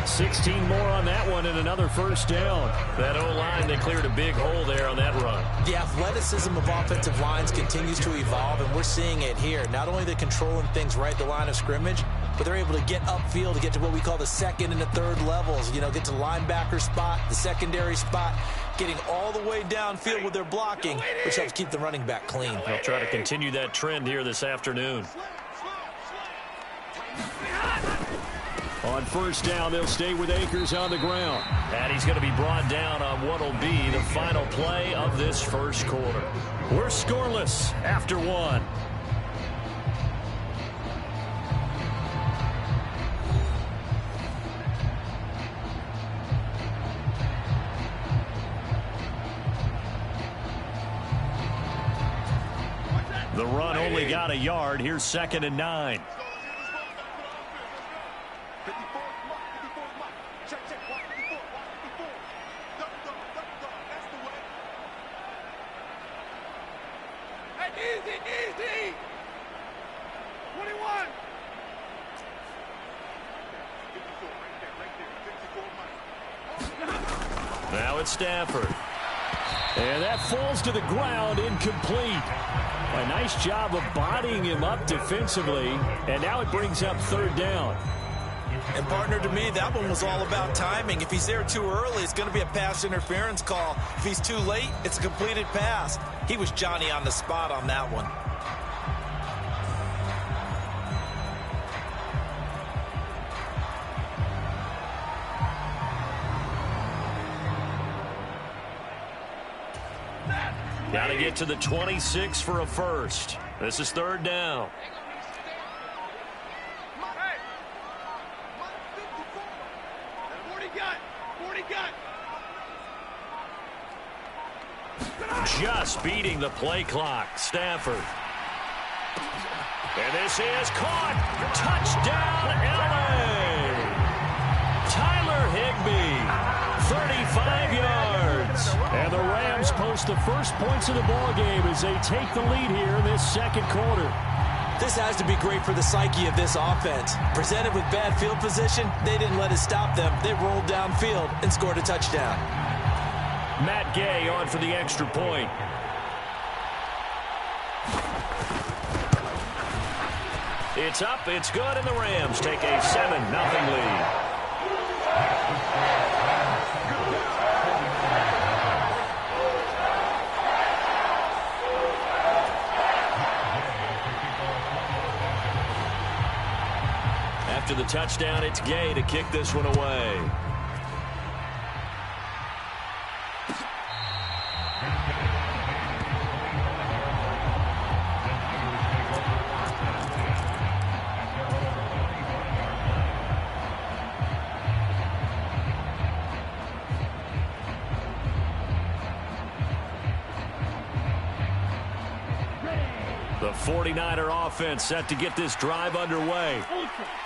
16 more on that one and another first down. That O-line, they cleared a big hole there on that run. The athleticism of offensive lines continues to evolve, and we're seeing it here. Not only are they controlling things right at the line of scrimmage, but they're able to get upfield to get to what we call the second and the third levels. You know, get to the linebacker spot, the secondary spot, getting all the way downfield with their blocking, which helps keep the running back clean. They'll try to continue that trend here this afternoon. On first down, they'll stay with Akers on the ground. And he's going to be brought down on what will be the final play of this first quarter. We're scoreless after 1. The run only got a yard. Here's 2nd and 9. Easy. 21. Now it's Stafford. And that falls to the ground, incomplete. A nice job of bodying him up defensively. And now it brings up 3rd down. And partner, to me, that one was all about timing. If he's there too early, it's going to be a pass interference call. If he's too late, it's a completed pass. He was Johnny on the spot on that one. Got to get to the 26 for a first. This is third down. Just beating the play clock. Stafford. And this is caught. Touchdown, L.A. Tyler Higbee. 35 yards. And the Rams post the first points of the ballgame as they take the lead here in this second quarter. This has to be great for the psyche of this offense. Presented with bad field position, they didn't let it stop them. They rolled downfield and scored a touchdown. Matt Gay on for the extra point. It's up, it's good, and the Rams take a 7-0 lead. After the touchdown, it's Gay to kick this one away. The 49er offense set to get this drive underway.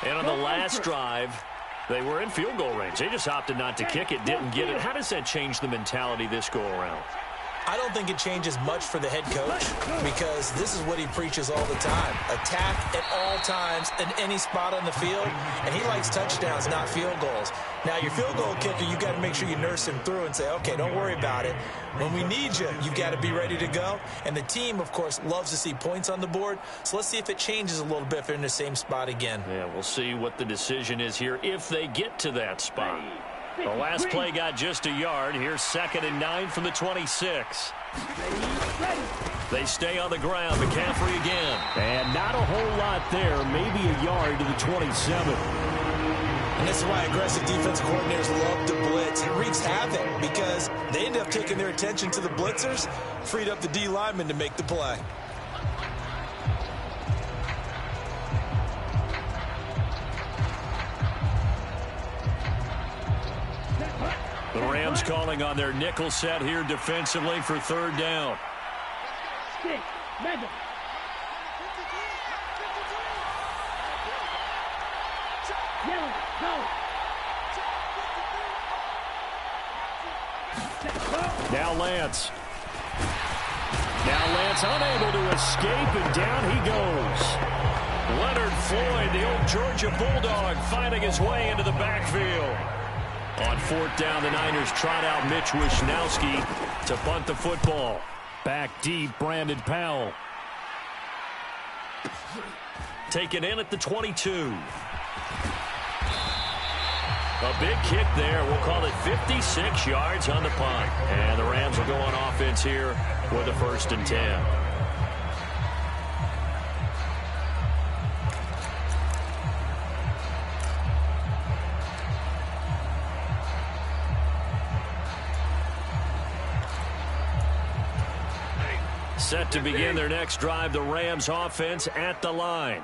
And on the last drive, they were in field goal range. They just opted not to kick it, didn't get it. How does that change the mentality this go around? I don't think it changes much for the head coach because this is what he preaches all the time. Attack at all times in any spot on the field, and he likes touchdowns, not field goals. Now, your field goal kicker, you got to make sure you nurse him through and say, okay, don't worry about it. When we need you, you've got to be ready to go. And the team, of course, loves to see points on the board. So let's see if it changes a little bit if they're in the same spot again. Yeah, we'll see what the decision is here if they get to that spot. The last play got just a yard. Here's 2nd and 9 from the 26. They stay on the ground. McCaffrey again. And not a whole lot there. Maybe a yard to the 27. And this is why aggressive defense coordinators love to blitz. It wreaks havoc because they end up taking their attention to the blitzers, freed up the D lineman to make the play. The Rams calling on their nickel set here defensively for third down. Now Lance. Unable to escape, and down he goes. Leonard Floyd, the old Georgia Bulldog, finding his way into the backfield. On 4th down, the Niners trot out Mitch Wishnowski to punt the football. Back deep, Brandon Powell. Taken in at the 22. A big kick there. We'll call it 56 yards on the punt. And the Rams will go on offense here with a 1st and 10. Set to begin their next drive, the Rams offense at the line.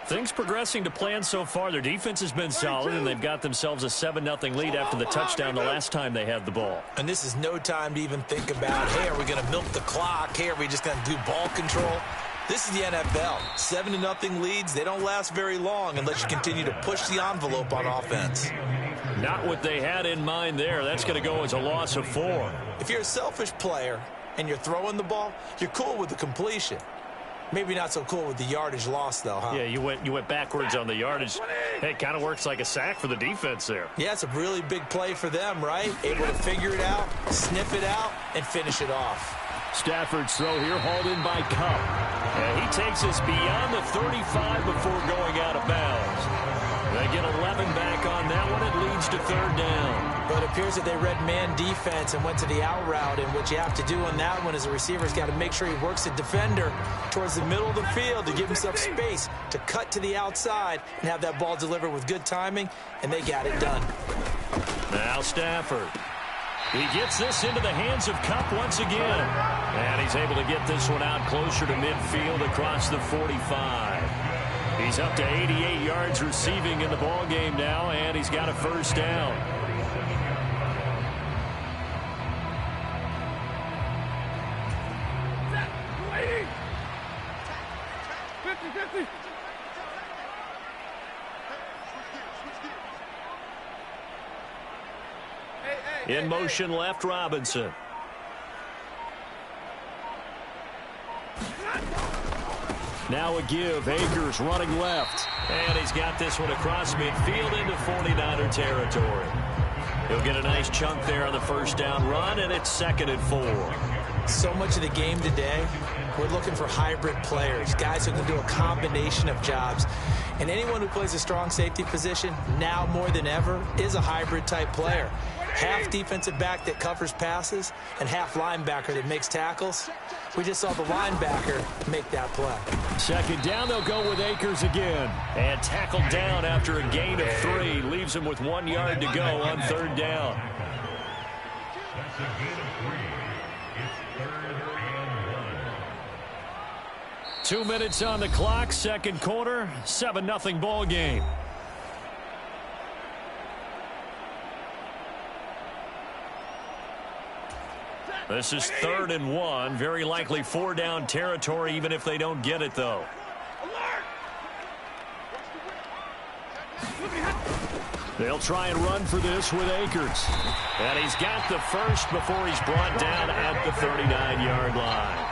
Things progressing to plan so far. Their defense has been solid, and they've got themselves a 7-0 lead after the touchdown the last time they had the ball. And this is no time to even think about, hey, are we going to milk the clock? Hey, are we just going to do ball control? This is the NFL. 7-0 leads, they don't last very long unless you continue to push the envelope on offense. Not what they had in mind there. That's going to go as a loss of 4. If you're a selfish player and you're throwing the ball, you're cool with the completion. Maybe not so cool with the yardage loss, though, huh? Yeah, you went backwards on the yardage. Hey, it kind of works like a sack for the defense there. Yeah, it's a really big play for them, right? Able to figure it out, sniff it out, and finish it off. Stafford's throw here hauled in by Cup. And he takes us beyond the 35 before going out of bounds. They get 11 back leads to third down. But it appears that they read man defense and went to the out route, and what you have to do on that one is the receiver's got to make sure he works the defender towards the middle of the field to give himself space to cut to the outside and have that ball delivered with good timing, and they got it done. Now Stafford. He gets this into the hands of Kupp once again. And he's able to get this one out closer to midfield across the 45. He's up to 88 yards receiving in the ballgame now, and he's got a first down. In motion left, Robinson. Now a give. Akers running left. And he's got this one across midfield into 49er territory. He'll get a nice chunk there on the first down run, and it's 2nd and 4. So much of the game today, we're looking for hybrid players, guys who can do a combination of jobs. And anyone who plays a strong safety position, now more than ever, is a hybrid type player. Half defensive back that covers passes and half linebacker that makes tackles. We just saw the linebacker make that play. 2nd down, they'll go with Akers again. And tackled down after a gain of 3. Leaves him with 1 yard to go on 3rd down. 2 minutes on the clock, 2nd quarter, 7-0 ball game. This is 3rd and 1. Very likely 4-down territory, even if they don't get it, though. They'll try and run for this with Akers. And he's got the first before he's brought down at the 39-yard line.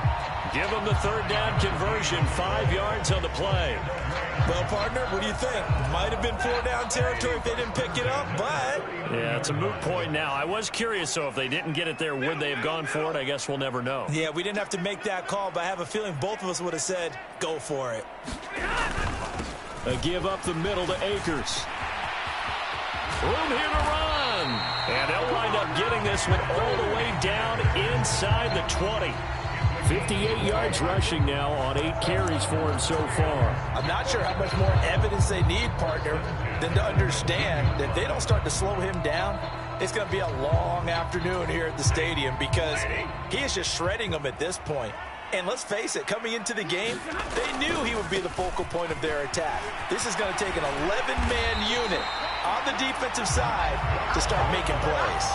Give him the 3rd down conversion, 5 yards on the play. Well, partner, what do you think? Might have been 4-down territory if they didn't pick it up, but... Yeah, it's a moot point now. I was curious, so if they didn't get it there, would they have gone for it? I guess we'll never know. Yeah, we didn't have to make that call, but I have a feeling both of us would have said, go for it. A give up the middle to Akers. Room here to run. And they'll wind up getting this one all the way down inside the 20. 58 yards rushing now on 8 carries for him so far. I'm not sure how much more evidence they need, partner, than to understand that if they don't start to slow him down, it's going to be a long afternoon here at the stadium because he is just shredding them at this point. And let's face it, coming into the game, they knew he would be the focal point of their attack. This is going to take an 11-man unit on the defensive side to start making plays.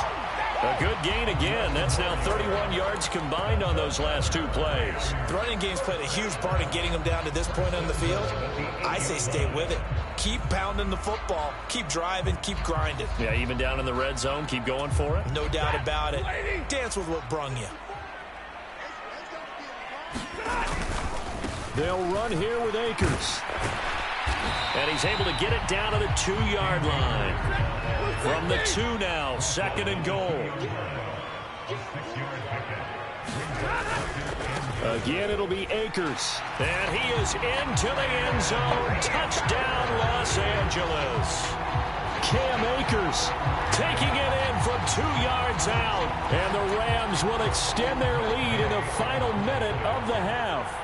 A good gain again. That's now 31 yards combined on those last 2 plays. The running game's played a huge part in getting them down to this point on the field. I say stay with it. Keep pounding the football. Keep driving. Keep grinding. Yeah, even down in the red zone, keep going for it. No doubt about it. Dance with what brung you. They'll run here with Akers. And he's able to get it down to the 2-yard line. From the 2 now, 2nd and goal. Again, it'll be Akers. And he is into the end zone. Touchdown, Los Angeles. Cam Akers taking it in from 2 yards out. And the Rams will extend their lead in the final minute of the half.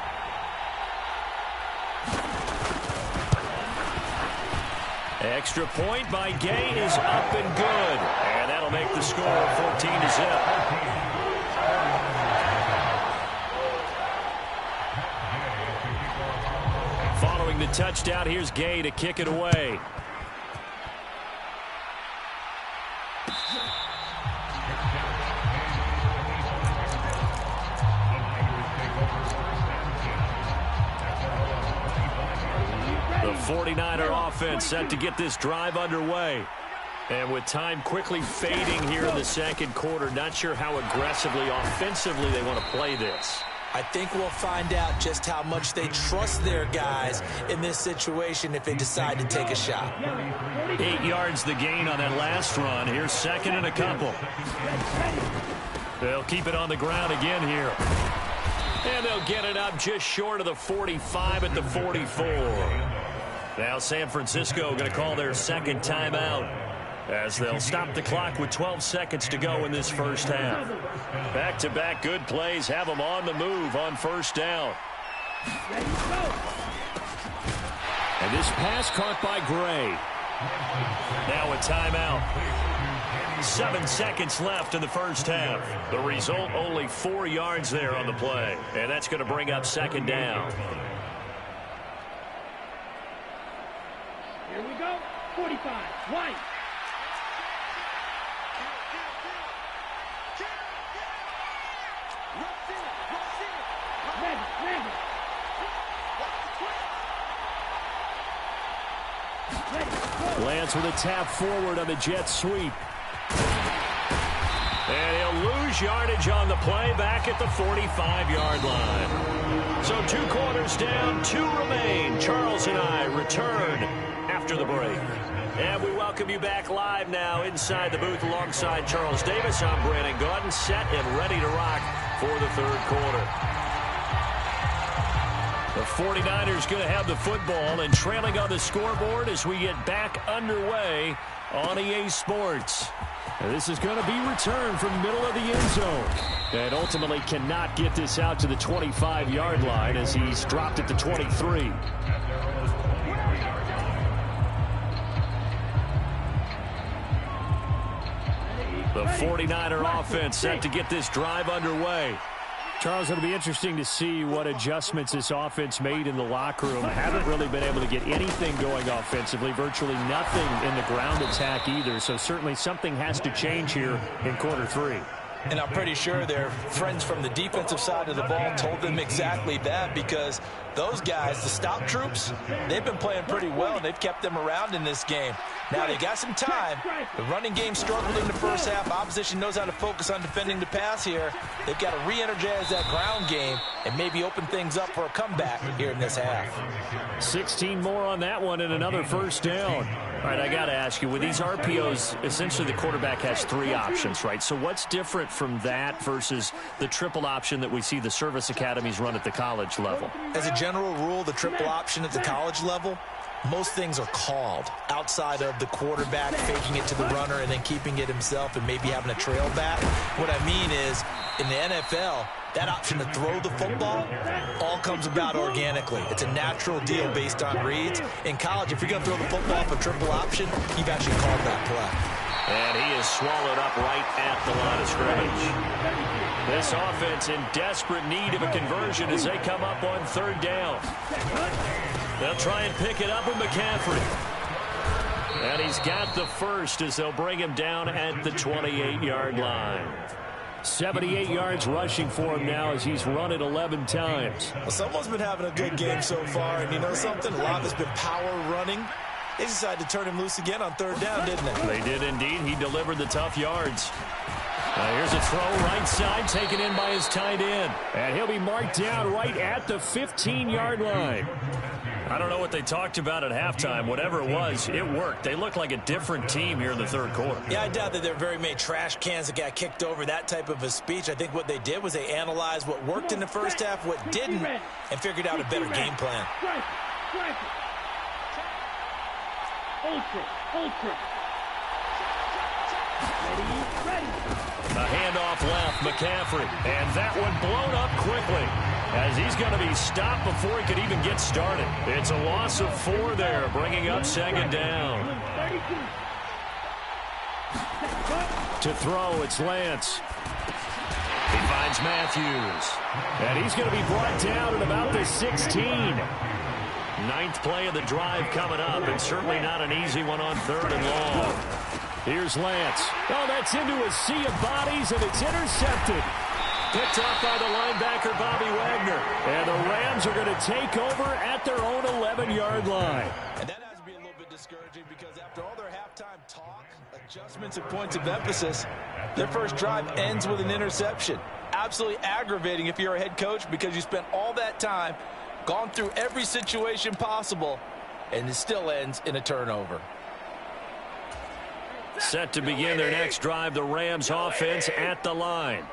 Extra point by Gay is up and good. And that'll make the score 14-0. Following the touchdown, here's Gay to kick it away. The 49er offense set to get this drive underway. And with time quickly fading here in the 2nd quarter, not sure how aggressively, offensively they want to play this. I think we'll find out just how much they trust their guys in this situation if they decide to take a shot. 8 yards the gain on that last run. Here's 2nd and a couple. They'll keep it on the ground again here. And they'll get it up just short of the 45 at the 44. Now San Francisco going to call their 2nd timeout. as they'll stop the clock with 12 seconds to go in this first half. Back-to-back good plays have them on the move on first down. And this pass caught by Gray. Now a timeout. 7 seconds left in the first half. The result, only 4 yards there on the play. And that's going to bring up second down. Here we go. 45. White. Lance with a tap forward on the jet sweep. And he'll lose yardage on the play back at the 45-yard line. So 2 quarters down, 2 remain. Charles and I return after the break. And we welcome you back live now inside the booth alongside Charles Davis. I'm Brandon Gaudin, set and ready to rock for the third quarter. The 49ers going to have the football and trailing on the scoreboard as we get back underway on EA Sports. And this is going to be returned from middle of the end zone. And ultimately cannot get this out to the 25-yard line as he's dropped at the 23. The 49er offense set to get this drive underway. Charles, it'll be interesting to see what adjustments this offense made in the locker room. Haven't really been able to get anything going offensively, virtually nothing in the ground attack either. So certainly something has to change here in quarter 3. And I'm pretty sure their friends from the defensive side of the ball told them exactly that, because those guys, the stop troops, they've been playing pretty well, and they've kept them around in this game. Now, they got some time. The running game struggled in the first half. Opposition knows how to focus on defending the pass here. They've got to re-energize that ground game and maybe open things up for a comeback here in this half. 16 more on that one and another first down. All right, I got to ask you, with these RPOs, essentially the quarterback has 3 options, right? So what's different from that versus the triple option that we see the service academies run at the college level? As a general rule, the triple option at the college level, most things are called outside of the quarterback faking it to the runner and then keeping it himself and maybe having a trail back. What I mean is, in the NFL, that option to throw the football all comes about organically. It's a natural deal based on reads. In college, if you're going to throw the football off a triple option, you've actually called that play. And he is swallowed up right at the line of scrimmage. This offense in desperate need of a conversion as they come up on third down. They'll try and pick it up with McCaffrey. And he's got the first as they'll bring him down at the 28-yard line. 78 yards rushing for him now as he's run it 11 times. Well, someone's been having a good game so far, and you know something? A lot has been power running. They decided to turn him loose again on third down, didn't they? They did indeed. He delivered the tough yards. Here's a throw right side, taken in by his tight end. And he'll be marked down right at the 15-yard line. I don't know what they talked about at halftime. Whatever it was, it worked. They look like a different team here in the third quarter. Yeah, I doubt that there are very many trash cans that got kicked over, that type of a speech. I think what they did was they analyzed what worked in the first half, what didn't, and figured out a better game plan. Ultra. A handoff left, McCaffrey. And that one blown up quickly as he's going to be stopped before he could even get started. It's a loss of 4 there, bringing up second down. To throw, it's Lance. He finds Matthews. And he's going to be brought down at about the 16. 9th play of the drive coming up, and certainly not an easy one on third and long. Here's Lance. Oh, that's into a sea of bodies, and it's intercepted. Picked up by the linebacker, Bobby Wagner. And the Rams are going to take over at their own 11-yard line. And that has to be a little bit discouraging because after all their halftime talk, adjustments and points of emphasis, their first drive ends with an interception. Absolutely aggravating if you're a head coach because you spent all that time, gone through every situation possible, and it still ends in a turnover. Set to begin their next drive, the Rams offense at the line.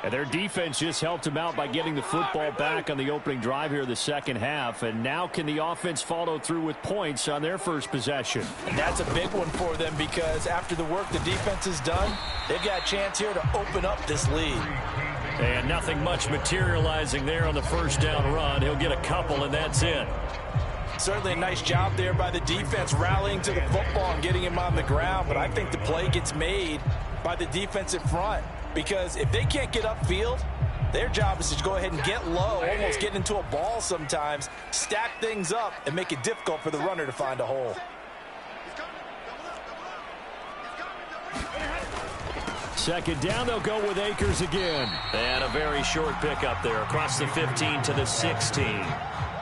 And their defense just helped them out by getting the football back on the opening drive here in the second half. And now can the offense follow through with points on their first possession? And that's a big one for them because after the work the defense has done, they've got a chance here to open up this lead. And nothing much materializing there on the first down run. He'll get a couple, and that's it. Certainly a nice job there by the defense rallying to the football and getting him on the ground. But I think the play gets made by the defensive front. Because if they can't get upfield, their job is to go ahead and get low, almost get into a ball sometimes, stack things up, and make it difficult for the runner to find a hole. Second down, they'll go with Akers again. And a very short pickup there across the 15 to the 16.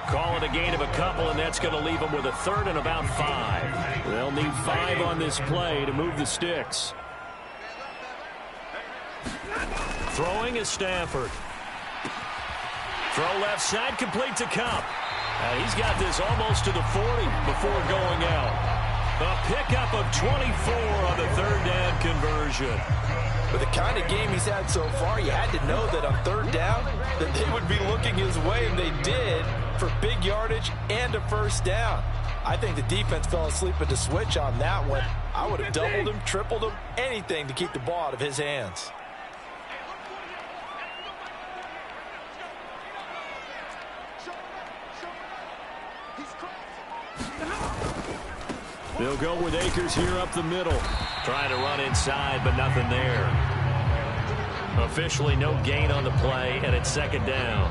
Call it a gain of a couple, and that's going to leave them with a third and about 5. They'll need 5 on this play to move the sticks. Throwing is Stafford. Throw left side, complete to Kupp. And he's got this almost to the 40 before going out. A pickup of 24 on the third down conversion. With the kind of game he's had so far, you had to know that on third down that they would be looking his way, and they did for big yardage and a first down. I think the defense fell asleep at the switch on that one. I would have doubled him, tripled him, anything to keep the ball out of his hands. They'll go with Akers here up the middle. Trying to run inside, but nothing there. Officially no gain on the play, and it's second down.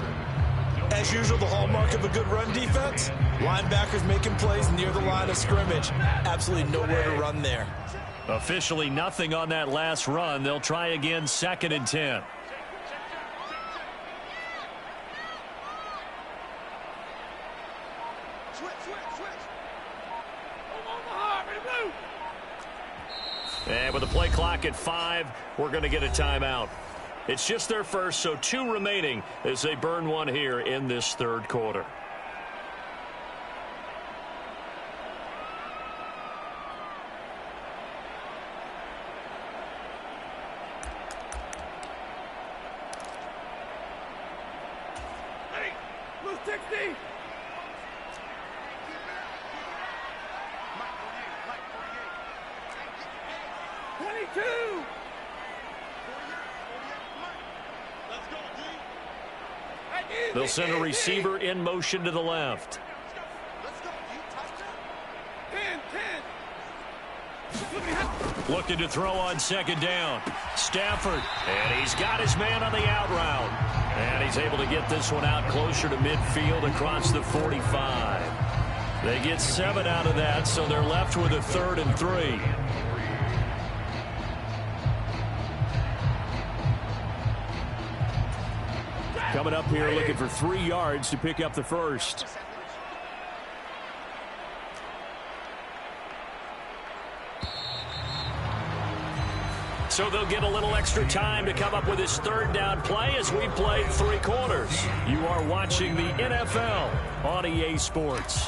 As usual, the hallmark of a good run defense, linebackers making plays near the line of scrimmage. Absolutely nowhere to run there. Officially nothing on that last run. They'll try again, second and 10. And with the play clock at 5, we're going to get a timeout. It's just their first, so 2 remaining as they burn one here in this third quarter. Hey, Blue 60. They'll send a receiver in motion to the left. 10. Looking to throw on second down. Stafford, and he's got his man on the out route. And he's able to get this one out closer to midfield across the 45. They get 7 out of that, so they're left with a 3rd and 3. Coming up here looking for 3 yards to pick up the first. So they'll get a little extra time to come up with his third down play as we played 3 quarters. You are watching the NFL on EA Sports.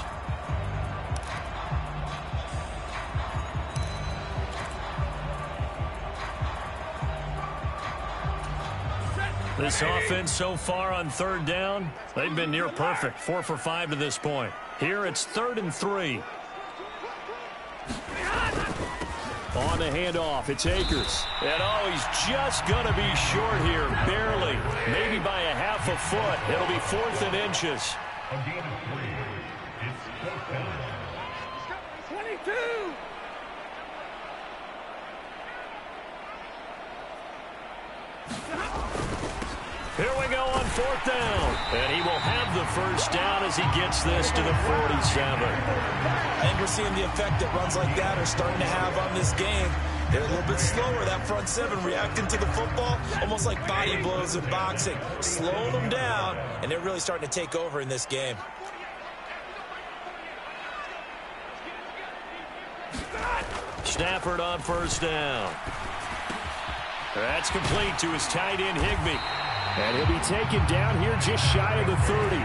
This offense so far on third down, they've been near perfect. 4 for 5 to this point. Here it's 3rd and 3. On the handoff, it's Akers. And oh, he's just going to be short here, barely. Maybe by a half a foot. It'll be 4th and inches. 22. Here we go on 4th down. And he will have the first down as he gets this to the 47. And we're seeing the effect that runs like that are starting to have on this game. They're a little bit slower, that front 7 reacting to the football, almost like body blows in boxing, slowing them down, and they're really starting to take over in this game. Stafford on first down. That's complete to his tight end, Higbee. And he'll be taken down here just shy of the 30.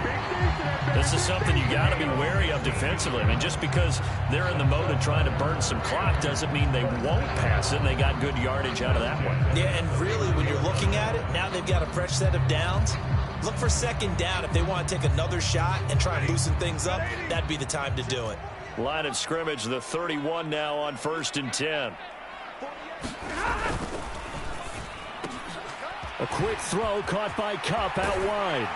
This is something you got to be wary of defensively. I mean, just because they're in the mode of trying to burn some clock doesn't mean they won't pass it, and they got good yardage out of that one. Yeah, and really, when you're looking at it, now they've got a fresh set of downs. Look for second down. If they want to take another shot and try and loosen things up, that'd be the time to do it. Line of scrimmage, the 31 now on 1st and 10. A quick throw caught by Kupp out wide.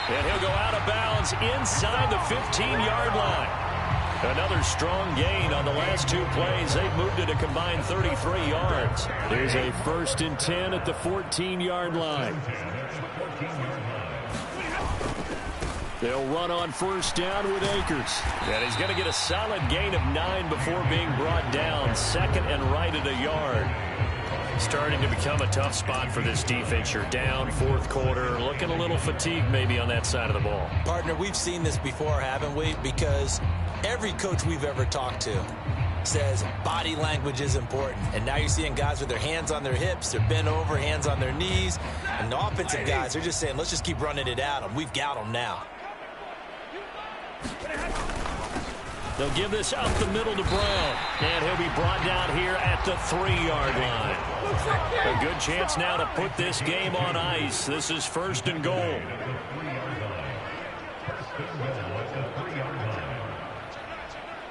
And he'll go out of bounds inside the 15-yard line. Another strong gain on the last 2 plays. They've moved it a combined 33 yards. Here's a 1st and 10 at the 14-yard line. They'll run on 1st down with Akers. And he's going to get a solid gain of 9 before being brought down. 2nd and right at a yard. Starting to become a tough spot for this defense. You're down 4th quarter, looking a little fatigued maybe on that side of the ball. Partner, we've seen this before, haven't we? Because every coach we've ever talked to says body language is important. And now you're seeing guys with their hands on their hips, they're bent over, hands on their knees. And the offensive guys, they're just saying, let's just keep running it at them. We've got them now. They'll give this up the middle to Brown. And he'll be brought down here at the 3-yard line. A good chance now to put this game on ice. This is 1st and goal.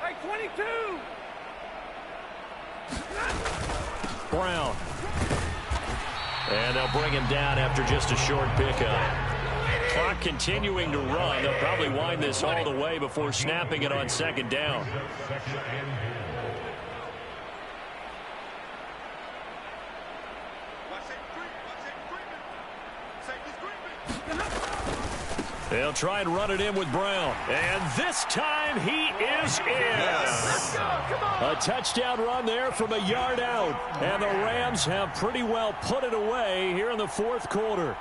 Hey, 22! Brown. And they'll bring him down after just a short pickup. Clock continuing to run. They'll probably wind this all the way before snapping it on 2nd down. They'll try and run it in with Brown. And this time he is in. Let's go, come on. A touchdown run there from a yard out. And the Rams have pretty well put it away here in the 4th quarter.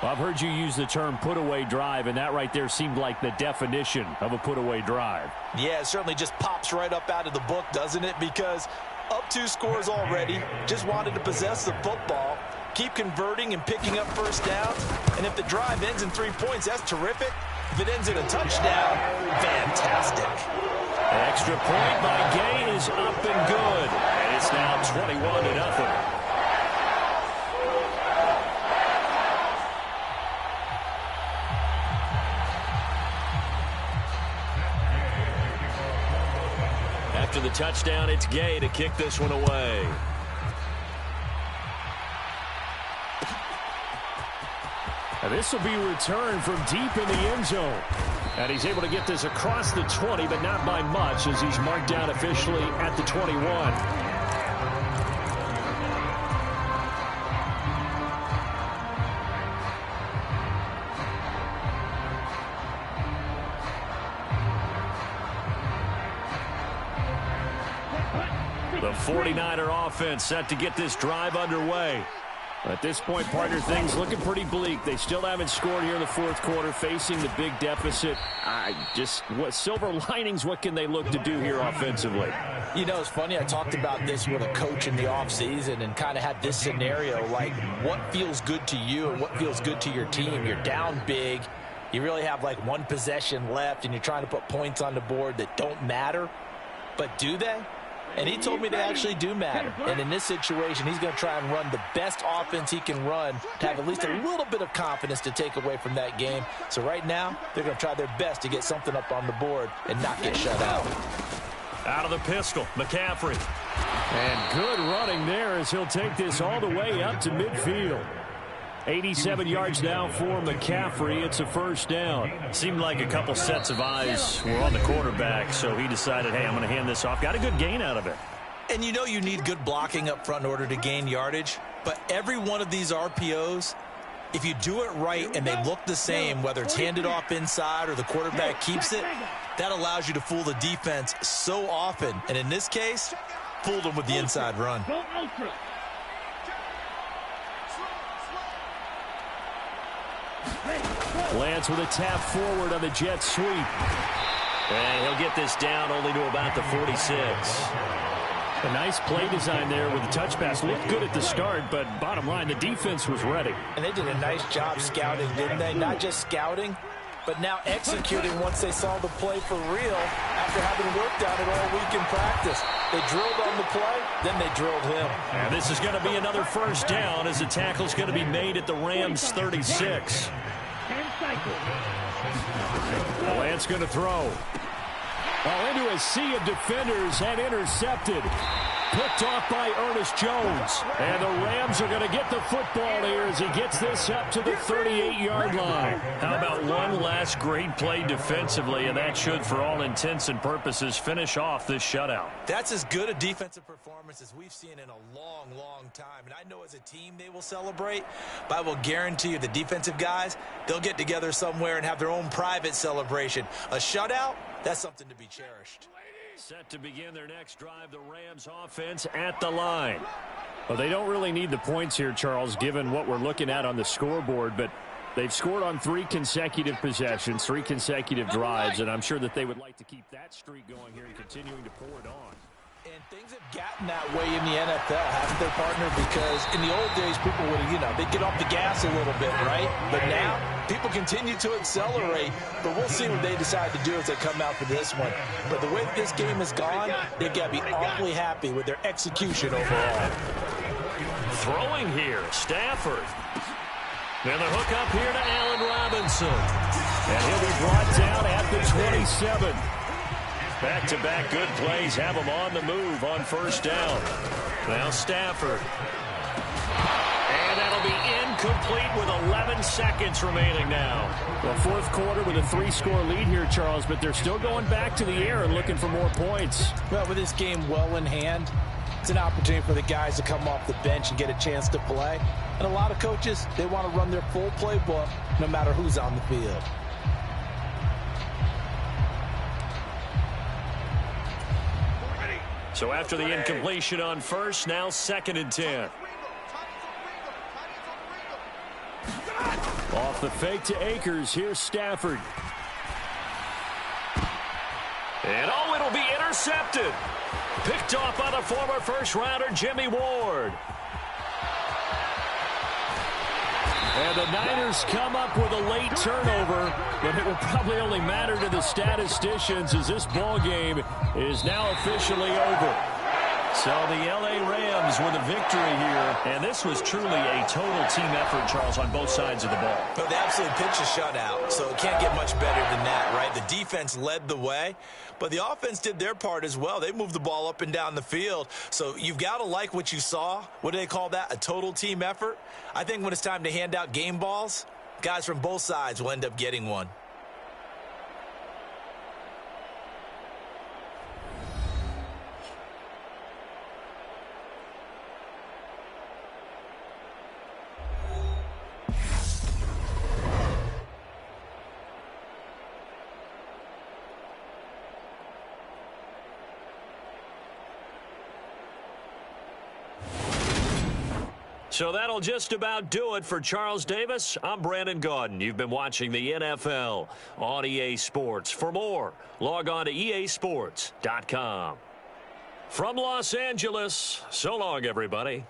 Well, I've heard you use the term put-away drive, and that right there seemed like the definition of a put-away drive. Yeah, it certainly just pops right up out of the book, doesn't it? Because up 2 scores already, just wanted to possess the football, keep converting and picking up 1st downs. And if the drive ends in 3 points, that's terrific. If it ends in a touchdown, fantastic. An extra point by Gay is up and good. And it's now 21-0. After the touchdown, it's Gay to kick this one away. And this will be returned from deep in the end zone. And he's able to get this across the 20, but not by much, as he's marked down officially at the 21. The 49er offense set to get this drive underway. At this point, partner, things looking pretty bleak. They still haven't scored here in the 4th quarter, facing the big deficit. What silver linings, what can they look to do here offensively? You know, it's funny, I talked about this with a coach in the offseason and kind of had this scenario, like what feels good to you and what feels good to your team. You're down big. You really have like 1 possession left, and you're trying to put points on the board that don't matter. But do they? And he told me they actually do matter. And in this situation, he's going to try and run the best offense he can run to have at least a little bit of confidence to take away from that game. So right now, they're going to try their best to get something up on the board and not get shut out. Out of the pistol, McCaffrey. And good running there as he'll take this all the way up to midfield. 87 yards now for McCaffrey. It's a 1st down. Seemed like a couple sets of eyes were on the quarterback, so he decided, hey, I'm going to hand this off. Got a good gain out of it. And you know you need good blocking up front in order to gain yardage, but every one of these RPOs, if you do it right and they look the same, whether it's handed off inside or the quarterback keeps it, that allows you to fool the defense so often. And in this case, fooled them with the inside run. Go ultra. Lance with a tap forward on the jet sweep. And he'll get this down only to about the 46. A nice play design there with the touch pass. Looked good at the start, but bottom line, the defense was ready. And they did a nice job scouting, didn't they? Not just scouting, but now executing once they saw the play for real after having worked on it all week in practice. They drilled on the play, then they drilled him. And this is going to be another first down as the tackle's going to be made at the Rams' 36. The Lance going to throw. Into a sea of defenders and intercepted. Picked off by Ernest Jones. And the Rams are going to get the football here as he gets this up to the 38-yard line. How about one last great play defensively, and that should, for all intents and purposes, finish off this shutout. That's as good a defensive performance as we've seen in a long, long time. And I know as a team they will celebrate, but I will guarantee you the defensive guys, they'll get together somewhere and have their own private celebration. A shutout, that's something to be cherished. Set to begin their next drive, the Rams offense at the line. Well, they don't really need the points here, Charles, given what we're looking at on the scoreboard, but they've scored on 3 consecutive possessions, 3 consecutive drives, and I'm sure that they would like to keep that streak going here and continuing to pour it on. And things have gotten that way in the NFL, haven't they, partner? Because in the old days, people would, they'd get off the gas a little bit, right? But now, people continue to accelerate. But we'll see what they decide to do as they come out for this one. But the way that this game has gone, they've got to be awfully happy with their execution overall. Throwing here, Stafford. And the hook up here to Allen Robinson. And he'll be brought down at the 27. Back-to-back good plays have him on the move on first down. Now Stafford. And that'll be incomplete with 11 seconds remaining now. Well, fourth quarter with a 3-score lead here, Charles, but they're still going back to the air and looking for more points. Well, with this game well in hand, it's an opportunity for the guys to come off the bench and get a chance to play. And a lot of coaches, they want to run their full playbook no matter who's on the field. So after the incompletion on first, now 2nd and 10. Off the fake to Akers, here's Stafford. And it'll be intercepted. Picked off by the former first-rounder Jimmy Ward. And the Niners come up with a late turnover, but it will probably only matter to the statisticians as this ball game is now officially over. So the L.A. Rams with a victory here, and this was truly a total team effort, Charles, on both sides of the ball. But they absolutely pitched a shutout, so it can't get much better than that, right? The defense led the way, but the offense did their part as well. They moved the ball up and down the field, so you've got to like what you saw. What do they call that? A total team effort? I think when it's time to hand out game balls, guys from both sides will end up getting one. So that'll just about do it for Charles Davis. I'm Brandon Gaudin. You've been watching the NFL on EA Sports. For more, log on to easports.com. From Los Angeles, so long, everybody.